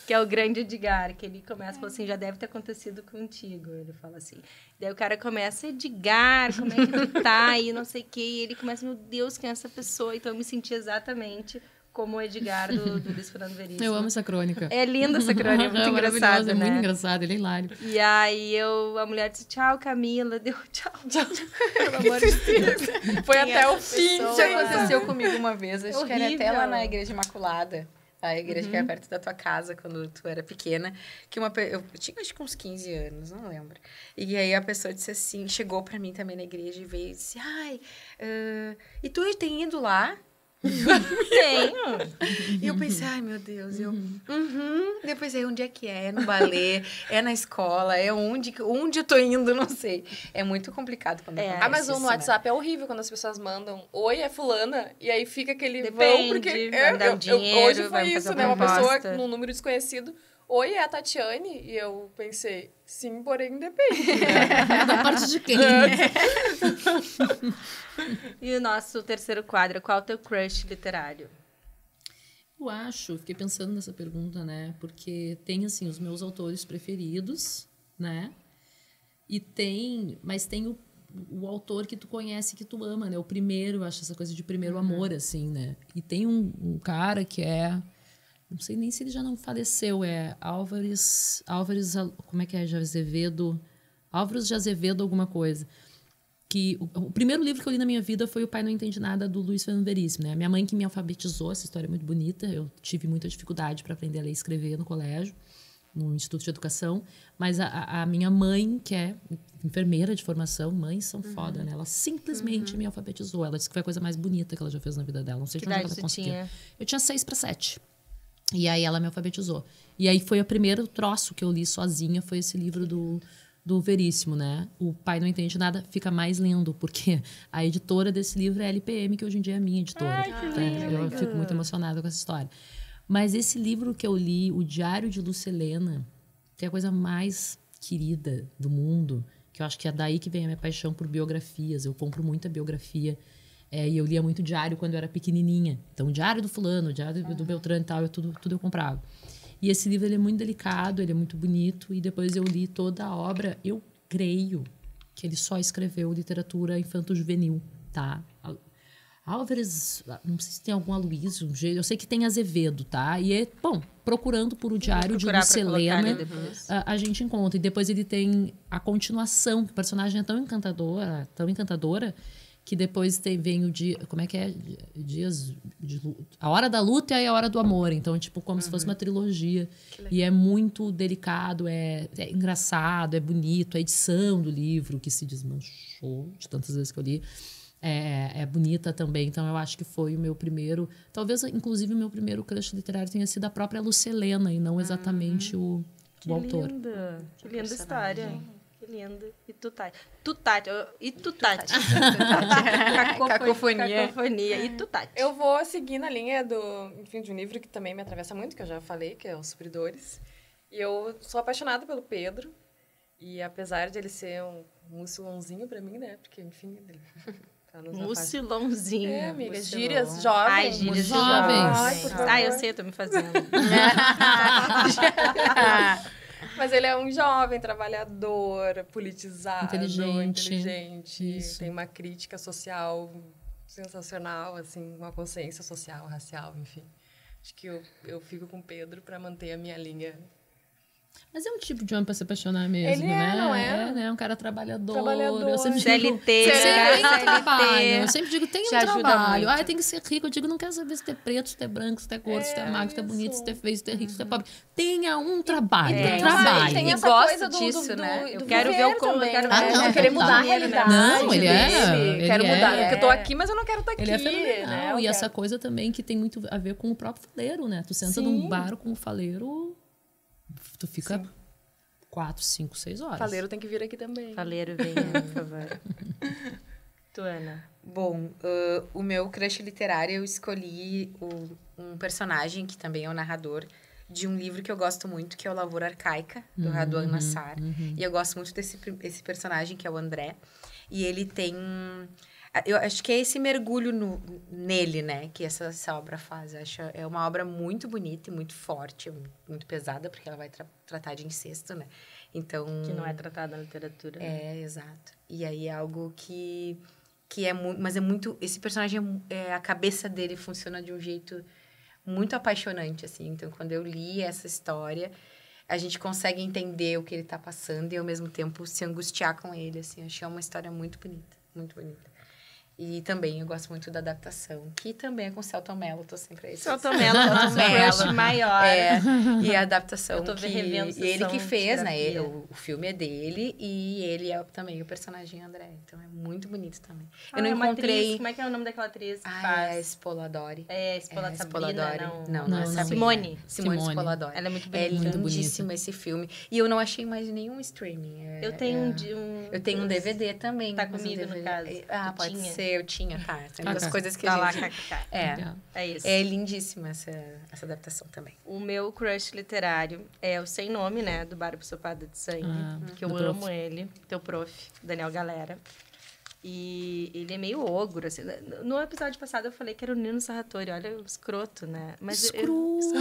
que é o grande Edgar, que ele começa e fala assim, já deve ter acontecido contigo. Ele fala assim. Daí o cara começa, Edgar, como é que tu tá? E não sei o quê. E ele começa, meu Deus, quem é essa pessoa? Então eu me senti exatamente como o Edgar do Luiz Fernando Veríssimo. Eu amo essa crônica. É linda essa crônica, é muito engraçada, né? É muito engraçado, ele é hilário. E aí a mulher disse, tchau, Camila. Deu tchau. Pelo amor de Deus. Foi Quem até é o essa fim. pessoa? Já aconteceu comigo uma vez, acho que era até lá Horrível. na Igreja Imaculada, a igreja que é perto da tua casa, quando tu era pequena, que eu tinha acho que uns 15 anos, não lembro. E aí a pessoa disse assim, chegou pra mim também na igreja e veio e disse, e tu tem ido lá? Tenho. E eu pensei, ai meu Deus, depois aí onde é que é? É no balé, é na escola, é onde eu tô indo, não sei. É muito complicado quando acontece Mas isso, no WhatsApp é horrível quando as pessoas mandam oi, é fulana, e aí fica aquele Depende, vão, porque vai me dar um dinheiro, hoje vai foi me isso, fazer né? uma Uma pessoa proposta. num número desconhecido, oi, é a Tatiane, e eu pensei, sim, porém depende, né? Da parte de quem? E o nosso terceiro quadro, qual é o teu crush literário? Eu acho, fiquei pensando nessa pergunta, né? Porque tem, assim, os meus autores preferidos, né? Mas tem o autor que tu conhece, que tu ama, né? O primeiro, eu acho essa coisa de primeiro amor, assim, né? E tem um cara que não sei nem se ele já não faleceu, é Álvares, como é que é, de Azevedo? Álvares de Azevedo alguma coisa. Que o primeiro livro que eu li na minha vida foi O Pai Não Entende Nada, do Luiz Fernando Veríssimo, né? Minha mãe que me alfabetizou, essa história é muito bonita, eu tive muita dificuldade para aprender a ler e escrever no colégio, no Instituto de Educação, mas a minha mãe, que é enfermeira de formação, mães são foda, né? Ela simplesmente me alfabetizou, ela disse que foi a coisa mais bonita que ela já fez na vida dela, não sei de onde ela conseguiu. Eu tinha 6 para 7. E aí ela me alfabetizou. E aí foi o primeiro troço que eu li sozinha, foi esse livro do Veríssimo, né? O Pai Não Entende Nada fica mais lindo, porque a editora desse livro é a LPM, que hoje em dia é a minha editora. Ai, que lindo. Eu fico muito emocionada com essa história. Mas esse livro que eu li, O Diário de Lucilena, que é a coisa mais querida do mundo, que eu acho que é daí que vem a minha paixão por biografias. Eu compro muita biografia. E eu lia muito diário quando eu era pequenininha. Então, o diário do fulano, o diário do Beltrano e tal, tudo eu comprava. E esse livro ele é muito delicado, ele é muito bonito. E depois eu li toda a obra. Eu creio que ele só escreveu literatura infanto-juvenil, tá? Álvares, não sei se tem algum Aloysio, eu sei que tem Azevedo, tá? E procurando por o Diário de Lucilena, a gente encontra. E depois ele tem a continuação, que o personagem é tão encantadora, que depois vem o dia... Como é que é? Dias a Hora da Luta e a Hora do Amor. Então, tipo, como se fosse uma trilogia. E é muito delicado, é engraçado, é bonito. A edição do livro, que se desmanchou de tantas vezes que eu li, é bonita também. Então, eu acho que foi o meu primeiro... Talvez, inclusive, o meu primeiro crush literário tenha sido a própria Lucilena e não exatamente o autor. Que linda história. Que lindo. E tu, Tati. E tu, Tati. Cacofonia. E tu, Tati. Eu vou seguir na linha de um livro que também me atravessa muito, que eu já falei, que é Os Supridores. E eu sou apaixonada pelo Pedro. E apesar de ele ser um mucilãozinho pra mim, né? Porque, enfim... Mucilãozinho. Amiga. Gírias jovens. Ai, gírias jovens. Eu sei, eu tô me fazendo. Mas ele é um jovem trabalhador, politizado, inteligente. Isso. Tem uma crítica social sensacional, assim, uma consciência social, racial, enfim. Acho que eu fico com o Pedro para manter a minha linha. Mas é um tipo de homem pra se apaixonar mesmo, ele né? Não é? Né? Um cara trabalhador. Eu sempre CLT. Eu sempre digo, tem um trabalho. Tem que ser rico. Eu digo, não quero saber se tu é preto, se tu é branco, se tu é gordo, se tu é magro, se tu é bonito, se tu é feio, se tu é rico, se tu é pobre. Tenha um trabalho. Trabalho. Tem essa coisa disso, né? Eu quero ver o como. Eu querer mudar a realidade. Não, ele é. Quero mudar. Porque eu tô aqui, mas eu não quero estar aqui. Ele é fenomenal. Né? E essa coisa também que tem muito a ver com o próprio faleiro, né? Tu senta num bar com o faleiro, tu fica 4, 5, 6 horas. Faleiro tem que vir aqui também. Faleiro, venha, por favor. Tu, Ana? Bom, o meu crush literário, eu escolhi um personagem que também é o narrador de um livro que eu gosto muito, que é o Lavoura Arcaica, do Raduan Nassar. E eu gosto muito desse personagem, que é o André. E ele tem... Eu acho que é esse mergulho nele, né? Que essa obra faz. Eu acho é uma obra muito bonita e muito forte, muito pesada, porque ela vai tratar de incesto, né? Então... Que não é tratado na literatura. Né? Exato. E aí é algo que é muito... Mas é muito... Esse personagem, a cabeça dele funciona de um jeito muito apaixonante, assim. Então, quando eu li essa história, a gente consegue entender o que ele tá passando e, ao mesmo tempo, se angustiar com ele, assim. Eu achei uma história muito bonita. Muito bonita. E também eu gosto muito da adaptação, que também é com o Celton Mello, tô sempre aí. Celton Mello é o crush maior. E a adaptação eu tô revendo e ele que fez, né? O filme é dele e ele é também o personagem André. Então é muito bonito também. Eu não encontrei... Atriz, como é que é o nome daquela atriz que faz? É Spoladori. Spoladori. Não é Sabrina. Simone Spoladori. Ela é muito bonita. É lindíssimo esse filme. E eu não achei mais nenhum streaming. Eu tenho eu tenho um DVD também. Tá comigo, no caso. Pode ser. Eu tinha, tá. Tem duas coisas que a gente... É isso. É lindíssima essa adaptação também. O meu crush literário é o Sem Nome, né? Do Bar Sopada de Sangue. Que eu amo ele. Teu prof, Daniel Galera. E ele é meio ogro, assim. No episódio passado eu falei que era o Nino Sarratori. Olha o escroto, né? Mas escrotíssimo.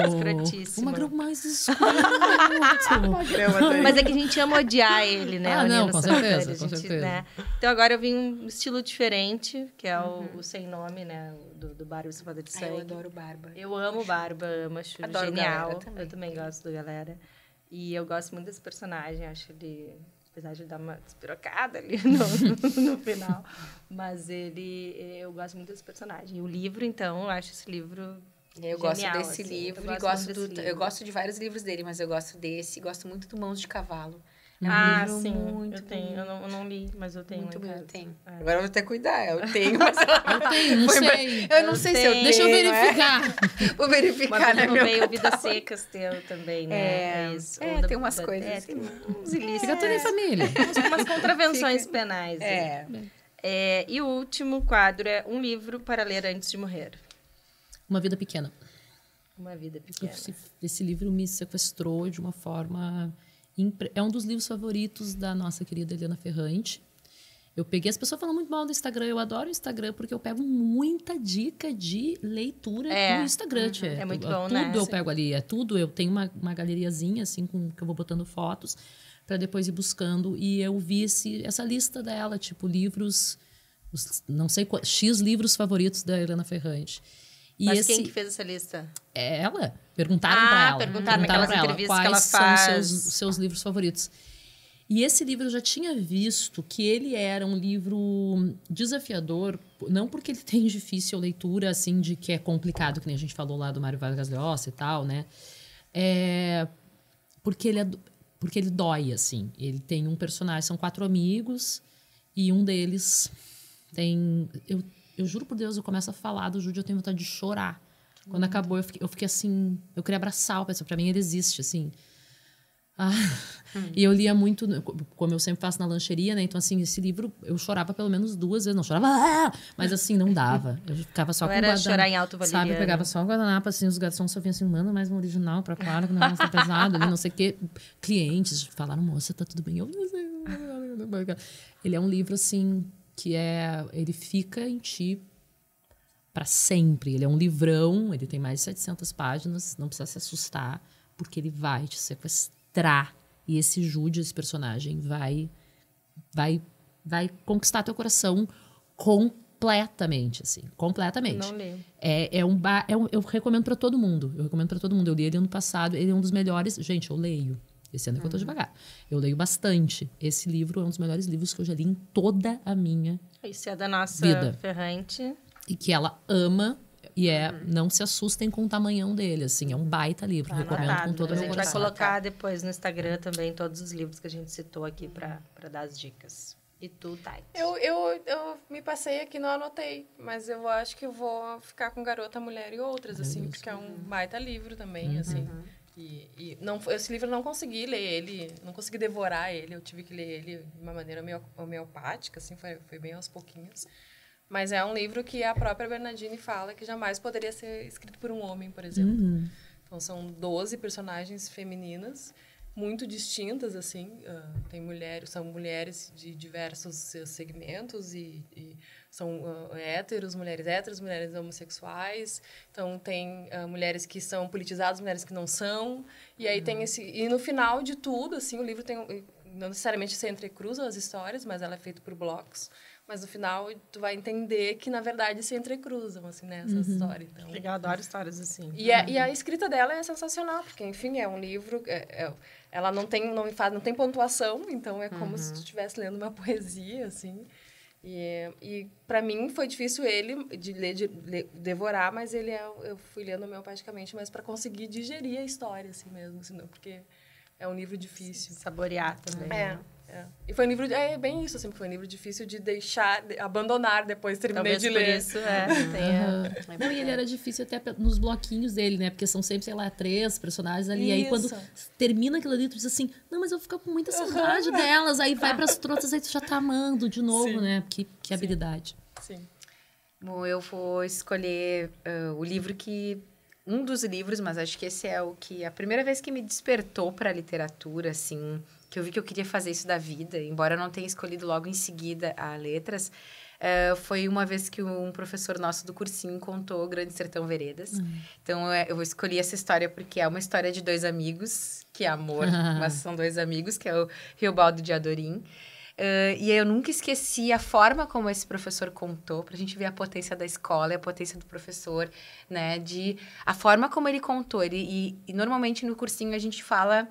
Escrotíssimo. Uma grama mais escrota. Mas é que a gente ama odiar ele, né? Ah, o não, Nino com Sarratori. certeza, com certeza. Né? Então agora eu vim um estilo diferente, que é o Sem Nome, né? Do Barba Sopada de Sangue. Eu adoro Barba. Eu amo Barba, acho adoro genial. Também. Eu também gosto do Galera. E eu gosto muito desse personagem, acho ele... Apesar de dar uma despirocada ali no final. Mas eu gosto muito desse personagem. E o livro, então, eu acho esse livro eu genial, gosto desse assim, livro. livro. Eu gosto de vários livros dele, mas eu gosto desse. Gosto muito do Mãos de Cavalo. É um livro sim. Muito eu tenho. Eu não li, mas eu tenho. Muito bom, eu tenho. Agora eu vou até cuidar. Eu tenho, mas eu tenho, não sei. Eu não sei se eu tenho. Deixa eu verificar. Vou verificar, né, meu? Veio Vidas Secas teu também, né? Isso. Tem umas coisas. Tem uns ilícitos. Fica tudo em família. Umas contravenções penais. E o último quadro é Um Livro para Ler Antes de Morrer. Uma Vida Pequena. Uma Vida Pequena. Esse livro me sequestrou de uma forma É um dos livros favoritos da nossa querida Eliana Ferrante. Eu peguei, as pessoas falam muito mal do Instagram, eu adoro o Instagram porque eu pego muita dica de leitura do Instagram. É muito bom, tudo né? Eu pego ali, eu tenho uma galeriazinha assim, que eu vou botando fotos para depois ir buscando. E eu vi essa lista dela, tipo, livros, não sei quantos, X livros favoritos da Eliana Ferrante. E Mas quem que fez essa lista? É ela. Perguntaram pra ela. Perguntaram naquelas entrevistas que ela quais faz. são os seus livros favoritos. E esse livro eu já tinha visto que ele era um livro desafiador, não porque ele tem difícil leitura, assim, de que é complicado, que nem a gente falou lá do Mário Vargas Llosa e tal, né? Porque ele dói, assim. Ele tem um personagem, são 4 amigos, e um deles tem... Eu juro por Deus, eu começo a falar do Júlio, eu tenho vontade de chorar. Quando acabou, eu fiquei assim... Eu queria abraçar o pessoal. Pra mim, ele existe, assim. E eu lia muito, como eu sempre faço na lancheria, né? Então, assim, esse livro eu chorava pelo menos 2 vezes. Não chorava, mas assim, não dava. Eu ficava só com o guardanapo. chorar em alto valeriano. Sabe, eu pegava só o guardanapo, assim, os garçons só vinham assim, manda mais um original pra Clara, que o negócio tá pesado ali, não sei o quê. Clientes falaram, moça, tá tudo bem? Ele é um livro, assim, ele fica em ti pra sempre. Ele é um livrão, ele tem mais de 700 páginas, não precisa se assustar, porque ele vai te sequestrar. E esse Júlio, esse personagem, vai conquistar teu coração completamente, assim. Completamente. Não li. Eu recomendo pra todo mundo. Eu li ele ano passado. Ele é um dos melhores... Gente, eu leio. Esse ano é que eu tô devagar. Eu leio bastante. Esse livro é um dos melhores livros que eu já li em toda a minha Isso é da nossa vida. Ferrante. E que ela ama... E não se assustem com o tamanhão dele, assim. É um baita livro, recomendo com todo o meu coração. A gente vai colocar depois no Instagram também todos os livros que a gente citou aqui pra dar as dicas. E tu, Tati? Eu me passei aqui, não anotei. Mas eu acho que eu vou ficar com Garota, Mulher e Outras, assim. Porque é um baita livro também, assim. E esse livro eu não consegui ler ele, não consegui devorar ele. Eu tive que ler ele de uma maneira homeopática, assim. Foi bem aos pouquinhos. Mas é um livro que a própria Bernardini fala que jamais poderia ser escrito por um homem, por exemplo. Então, são 12 personagens femininas, muito distintas, assim. São mulheres de diversos segmentos e são mulheres héteros, mulheres homossexuais. Então, tem mulheres que são politizadas, mulheres que não são. E aí tem E no final de tudo, assim, o livro tem... Não necessariamente se entrecruzam as histórias, mas ela é feita por blocos. Mas no final, tu vai entender que, na verdade, se entrecruzam, assim, né? Essas histórias. Então... Legal, adoro histórias assim. E a escrita dela é sensacional, porque, enfim, é um livro... ela não tem pontuação, então é como se tu estivesse lendo uma poesia, assim. E para mim, foi difícil de devorar, mas eu fui lendo homeopaticamente, mas para conseguir digerir a história, assim mesmo, assim, não, porque é um livro difícil. Saborear também. E foi um livro... É bem isso, assim, foi um livro difícil de abandonar depois, terminei Talvez de por ler. isso, Não, e ele era difícil até nos bloquinhos dele, né? Porque são sempre, sei lá, 3 personagens ali. Isso. Aí quando termina aquilo ali, tu diz assim, não, mas eu vou ficar com muita saudade delas. Aí vai pras outras, aí tu já tá amando de novo, né? Que habilidade. Sim. Bom, eu vou escolher o livro que... Um dos livros, mas acho que esse é o que... A primeira vez que me despertou pra literatura, assim... Que eu vi que eu queria fazer isso da vida, embora eu não tenha escolhido logo em seguida a letras, foi uma vez que um professor nosso do cursinho contou Grande Sertão Veredas. Então, eu escolhi essa história porque é uma história de 2 amigos, que é amor, mas são 2 amigos, que é o Riobaldo de Adorim. E eu nunca esqueci a forma como esse professor contou, pra gente ver a potência da escola e a potência do professor, né? A forma como ele contou. E normalmente no cursinho a gente fala...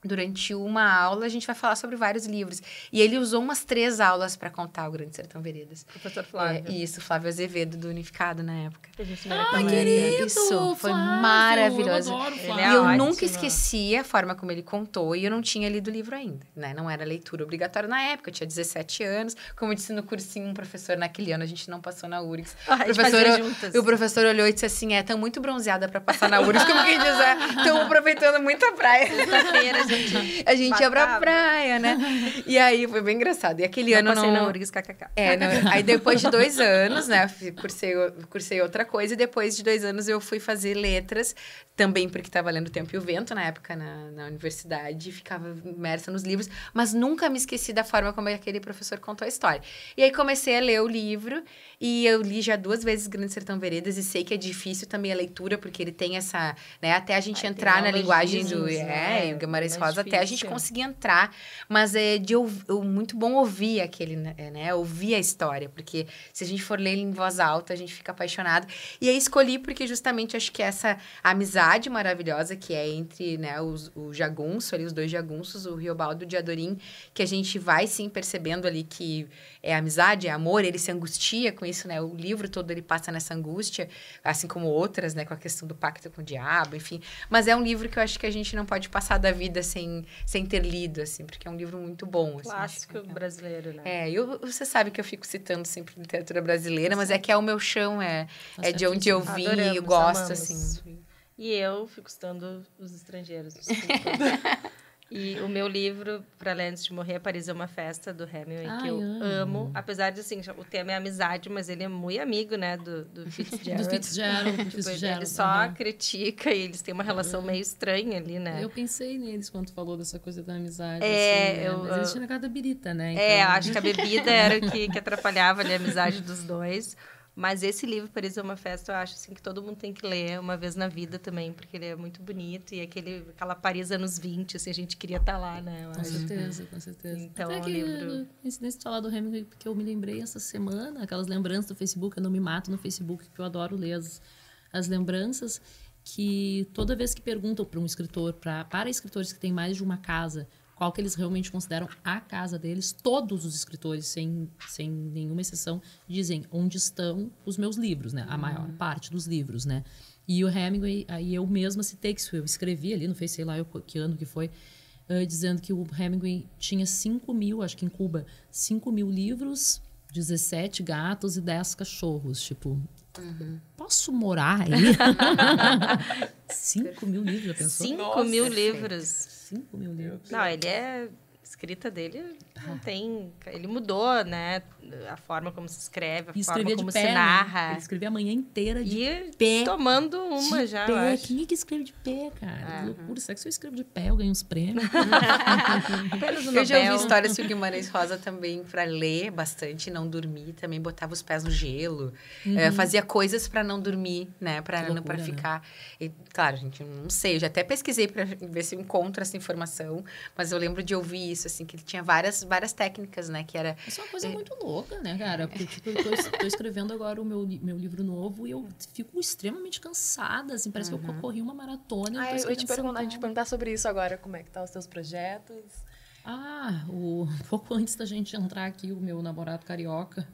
Durante uma aula, a gente vai falar sobre vários livros. E ele usou umas 3 aulas para contar o Grande Sertão Veredas. Professor Flávio. Isso, Flávio Azevedo, do Unificado, na época. Querido! Isso, foi Flávio, maravilhoso. Eu adoro Flávio. E eu nunca esqueci a forma como ele contou. E eu não tinha lido o livro ainda, né? Não era leitura obrigatória na época. Eu tinha 17 anos. Como eu disse no cursinho, um professor naquele ano, a gente não passou na URGS. O professor olhou e disse assim, tão muito bronzeada para passar na URGS. Como quem diz, estão aproveitando muito a praia. Sexta-feira, A gente ia pra praia, né? E aí foi bem engraçado. E aquele ano passei na URGS, kkk. Aí depois de 2 anos, né? Cursei outra coisa. E depois de 2 anos eu fui fazer letras. Também porque estava lendo O Tempo e o Vento, na época, na universidade. Ficava imersa nos livros. Mas nunca me esqueci da forma como aquele professor contou a história. E aí comecei a ler o livro. E eu li já 2 vezes Grande Sertão Veredas. E sei que é difícil também a leitura, porque ele tem essa... né, até a gente entrar na linguagem do... e o Guimarães Rosa, até a gente conseguir entrar. Mas é muito bom ouvir aquele, né? Ouvir a história. Porque se a gente for ler ele em voz alta, a gente fica apaixonado. E aí escolhi porque justamente acho que essa amizade maravilhosa que é entre, né, o jagunço, ali, os 2 jagunços, o Riobaldo e o Diadorim, que a gente vai, sim, percebendo ali que é amizade, é amor, ele se angustia com isso, né? O livro todo ele passa nessa angústia, assim como outras, né? Com a questão do pacto com o diabo, enfim. Mas é um livro que eu acho que a gente não pode passar da vida sem ter lido, assim, porque é um livro muito bom. Assim, clássico brasileiro, né? Você sabe que eu fico citando sempre literatura brasileira, mas é que é o meu chão, é de onde eu vim e eu gosto, assim. E eu fico citando os estrangeiros. E o meu livro, Pra Ler Antes de Morrer, Paris é uma Festa, do Hemingway, que eu amo. Apesar de, assim, o tema é amizade, mas ele é muito amigo, né, do Fitzgerald. Do Fitzgerald. Ele só critica e eles têm uma relação meio estranha ali, né? Eu pensei neles quando tu falou dessa coisa da amizade. Mas eles tinham na casa da birita, né? Então... acho que a bebida era o que atrapalhava ali a amizade dos dois. Mas esse livro, Paris é uma Festa, eu acho assim, que todo mundo tem que ler uma vez na vida também, porque ele é muito bonito. E aquela Paris anos 20, assim, a gente queria estar lá, né? Com certeza. Então, até é um livro... Nesse falar do Hemingway, porque eu me lembrei essa semana, aquelas lembranças do Facebook, eu não me mato no Facebook, porque eu adoro ler as lembranças, que toda vez que perguntam para um escritor, para escritores que têm mais de uma casa, qual que eles realmente consideram a casa deles, todos os escritores, sem nenhuma exceção, dizem onde estão os meus livros, né? A maior parte dos livros, né? E o Hemingway, aí eu mesma citei que eu escrevi ali, não sei, sei lá que ano que foi, dizendo que o Hemingway tinha 5.000, acho que em Cuba, 5.000 livros, 17 gatos e 10 cachorros, tipo... Posso morar aí? 5.000 livros, já pensou? 5.000 livros. 5.000 livros. Não, ele é... escrita dele não tem... Ele mudou, né? A forma como se escreve, a forma como se narra. Né? Ele escrevia a manhã inteira de e pé. Tomando uma já, eu acho. Quem é que escreve de pé, cara? Que loucura. Será que se eu escrevo de pé, eu ganho uns prêmios? Eu já ouvi histórias do Guimarães Rosa também para ler bastante, não dormir. Também botava os pés no gelo. Fazia coisas para não dormir, né? Para ficar... E, claro, gente, eu não sei. Eu já até pesquisei para ver se eu encontro essa informação. Mas eu lembro de ouvir isso, assim, que ele tinha várias técnicas, né? Que era... Isso é uma coisa muito louca, né, cara? Porque, tipo, eu tô escrevendo agora o meu livro novo e eu fico extremamente cansada, assim. Parece que eu corri uma maratona. Eu ia te perguntar sobre isso agora. Como é que tá os teus projetos? Um pouco antes da gente entrar aqui, o meu namorado carioca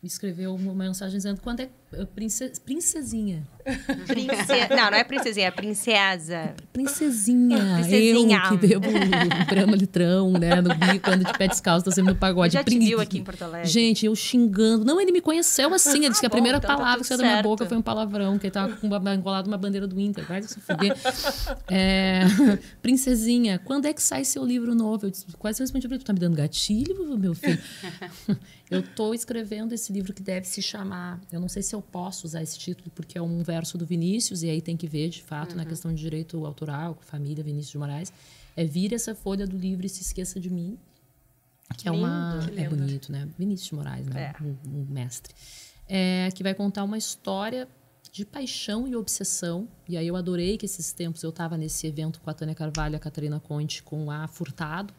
me escreveu uma mensagem dizendo quando é princesinha. Não é princesinha, é princesa. Princesinha. Eu que bebo Brahma litrão, né? No Rio, quando de pé descalço, tô sempre no pagode. Já te viu aqui em Porto Alegre. Gente, eu xingando. Não, ele me conheceu assim. Ele disse que a primeira palavra que saiu da minha boca foi um palavrão, que ele tava enrolado uma bandeira do Inter. Vai se fuder. Princesinha, quando é que sai seu livro novo? Eu disse, quase respondi pra ele, tu tá me dando gatilho, meu filho? Eu tô escrevendo esse livro que deve se chamar... Eu não sei se eu posso usar esse título, porque é um verso do Vinícius, e aí tem que ver, de fato, na questão de direito autoral, família, Vinícius de Moraes. Vire essa folha do livro e se esqueça de mim. Que é uma... É bonito, né? Vinícius de Moraes, né? Um mestre. Que vai contar uma história de paixão e obsessão. E aí eu adorei que esses tempos eu estava nesse evento com a Tânia Carvalho e a Catarina Conte, com a Furtado.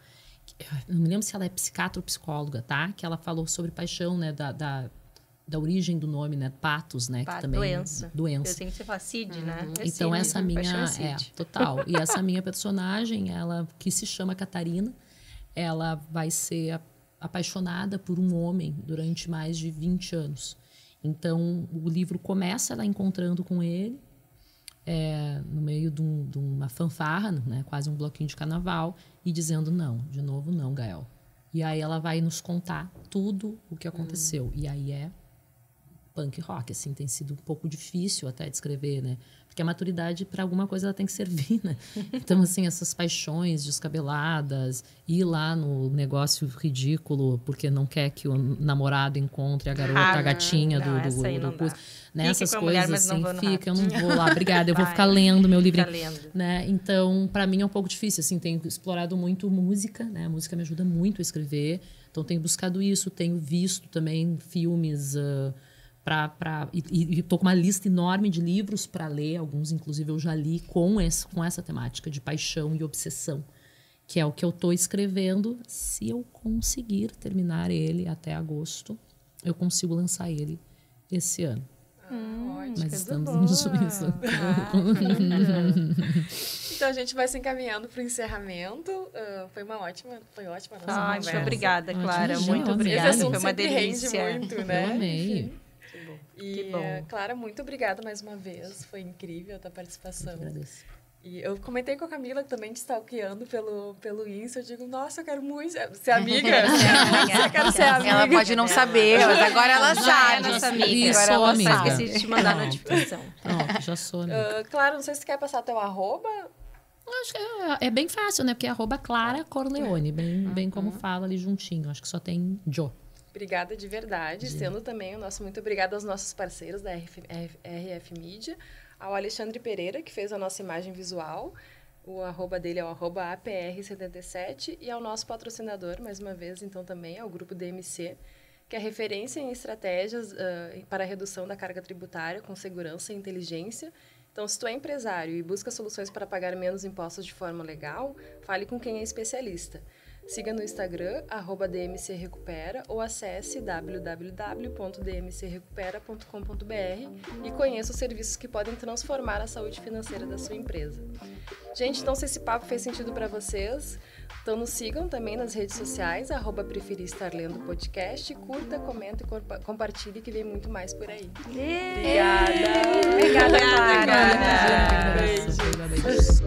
Eu não me lembro se ela é psiquiatra ou psicóloga, tá? Que ela falou sobre paixão, né? Da origem do nome, né? Patos, né? Que também doença. Eu tenho que você fala CID, né? Então, essa minha... total. E essa minha personagem, ela que se chama Catarina, ela vai ser apaixonada por um homem durante mais de 20 anos. Então, o livro começa ela encontrando com ele, no meio de uma fanfarra, né? Quase um bloquinho de carnaval, e dizendo não, de novo não, Gael. E aí ela vai nos contar tudo o que aconteceu. E aí punk rock, assim, tem sido um pouco difícil até de escrever, né? Porque a maturidade, para alguma coisa, ela tem que servir, né? Então, assim, essas paixões descabeladas, ir lá no negócio ridículo porque não quer que o namorado encontre a garota, a gatinha não, do curso. Né? Essas com a coisas, mulher, mas não assim, vou no fica, eu rato. não vou lá, obrigada, eu vou ficar lendo meu livro. lendo. Né? Então, para mim é um pouco difícil, assim, tenho explorado muito música, né? A música me ajuda muito a escrever, então tenho buscado isso, tenho visto também filmes... E tô com uma lista enorme de livros para ler, alguns inclusive eu já li com essa temática de paixão e obsessão, que é o que eu tô escrevendo. Se eu conseguir terminar ele até agosto, eu consigo lançar ele esse ano. Mas estamos no juízo. Então a gente vai se encaminhando para o encerramento. Foi ótima a nossa conversa. Muito obrigada, Clara. Imagina, Muito eu amei. obrigada. Esse assunto Foi uma sempre delícia. rende muito, né? Eu amei. E, Que bom. Clara, muito obrigada mais uma vez. Foi incrível a tua participação. Eu agradeço. E eu comentei com a Camila, que também te stalkeando pelo Insta. Eu digo, nossa, eu quero muito ser amiga. Eu quero ser amiga. Ela pode não saber, mas agora ela Já é sabe. nossa amiga. Isso, Agora ela amiga. só esqueci de te mandar a Pronto. notificação. Pronto, já sou amiga. Clara, não sei se tu quer passar teu arroba. Acho que é bem fácil, né? Porque é @Clara Corleone, bem como fala ali juntinho. Acho que só tem Jo. Obrigada de verdade. Sendo também o nosso muito obrigada aos nossos parceiros da RF Mídia, ao Alexandre Pereira, que fez a nossa imagem visual. O arroba dele é o @APR77. E ao nosso patrocinador, mais uma vez, então também, ao Grupo DMC, que é referência em estratégias para a redução da carga tributária com segurança e inteligência. Então, se tu é empresário e busca soluções para pagar menos impostos de forma legal, fale com quem é especialista. Siga no Instagram, @DMCRecupera, ou acesse www.dmcrecupera.com.br e conheça os serviços que podem transformar a saúde financeira da sua empresa. Gente, então se esse papo fez sentido para vocês, então nos sigam também nas redes sociais, @Preferi Estar Lendo Podcast, curta, comenta e compartilhe que vem muito mais por aí. Obrigada, Clara. Beijos. Beijo.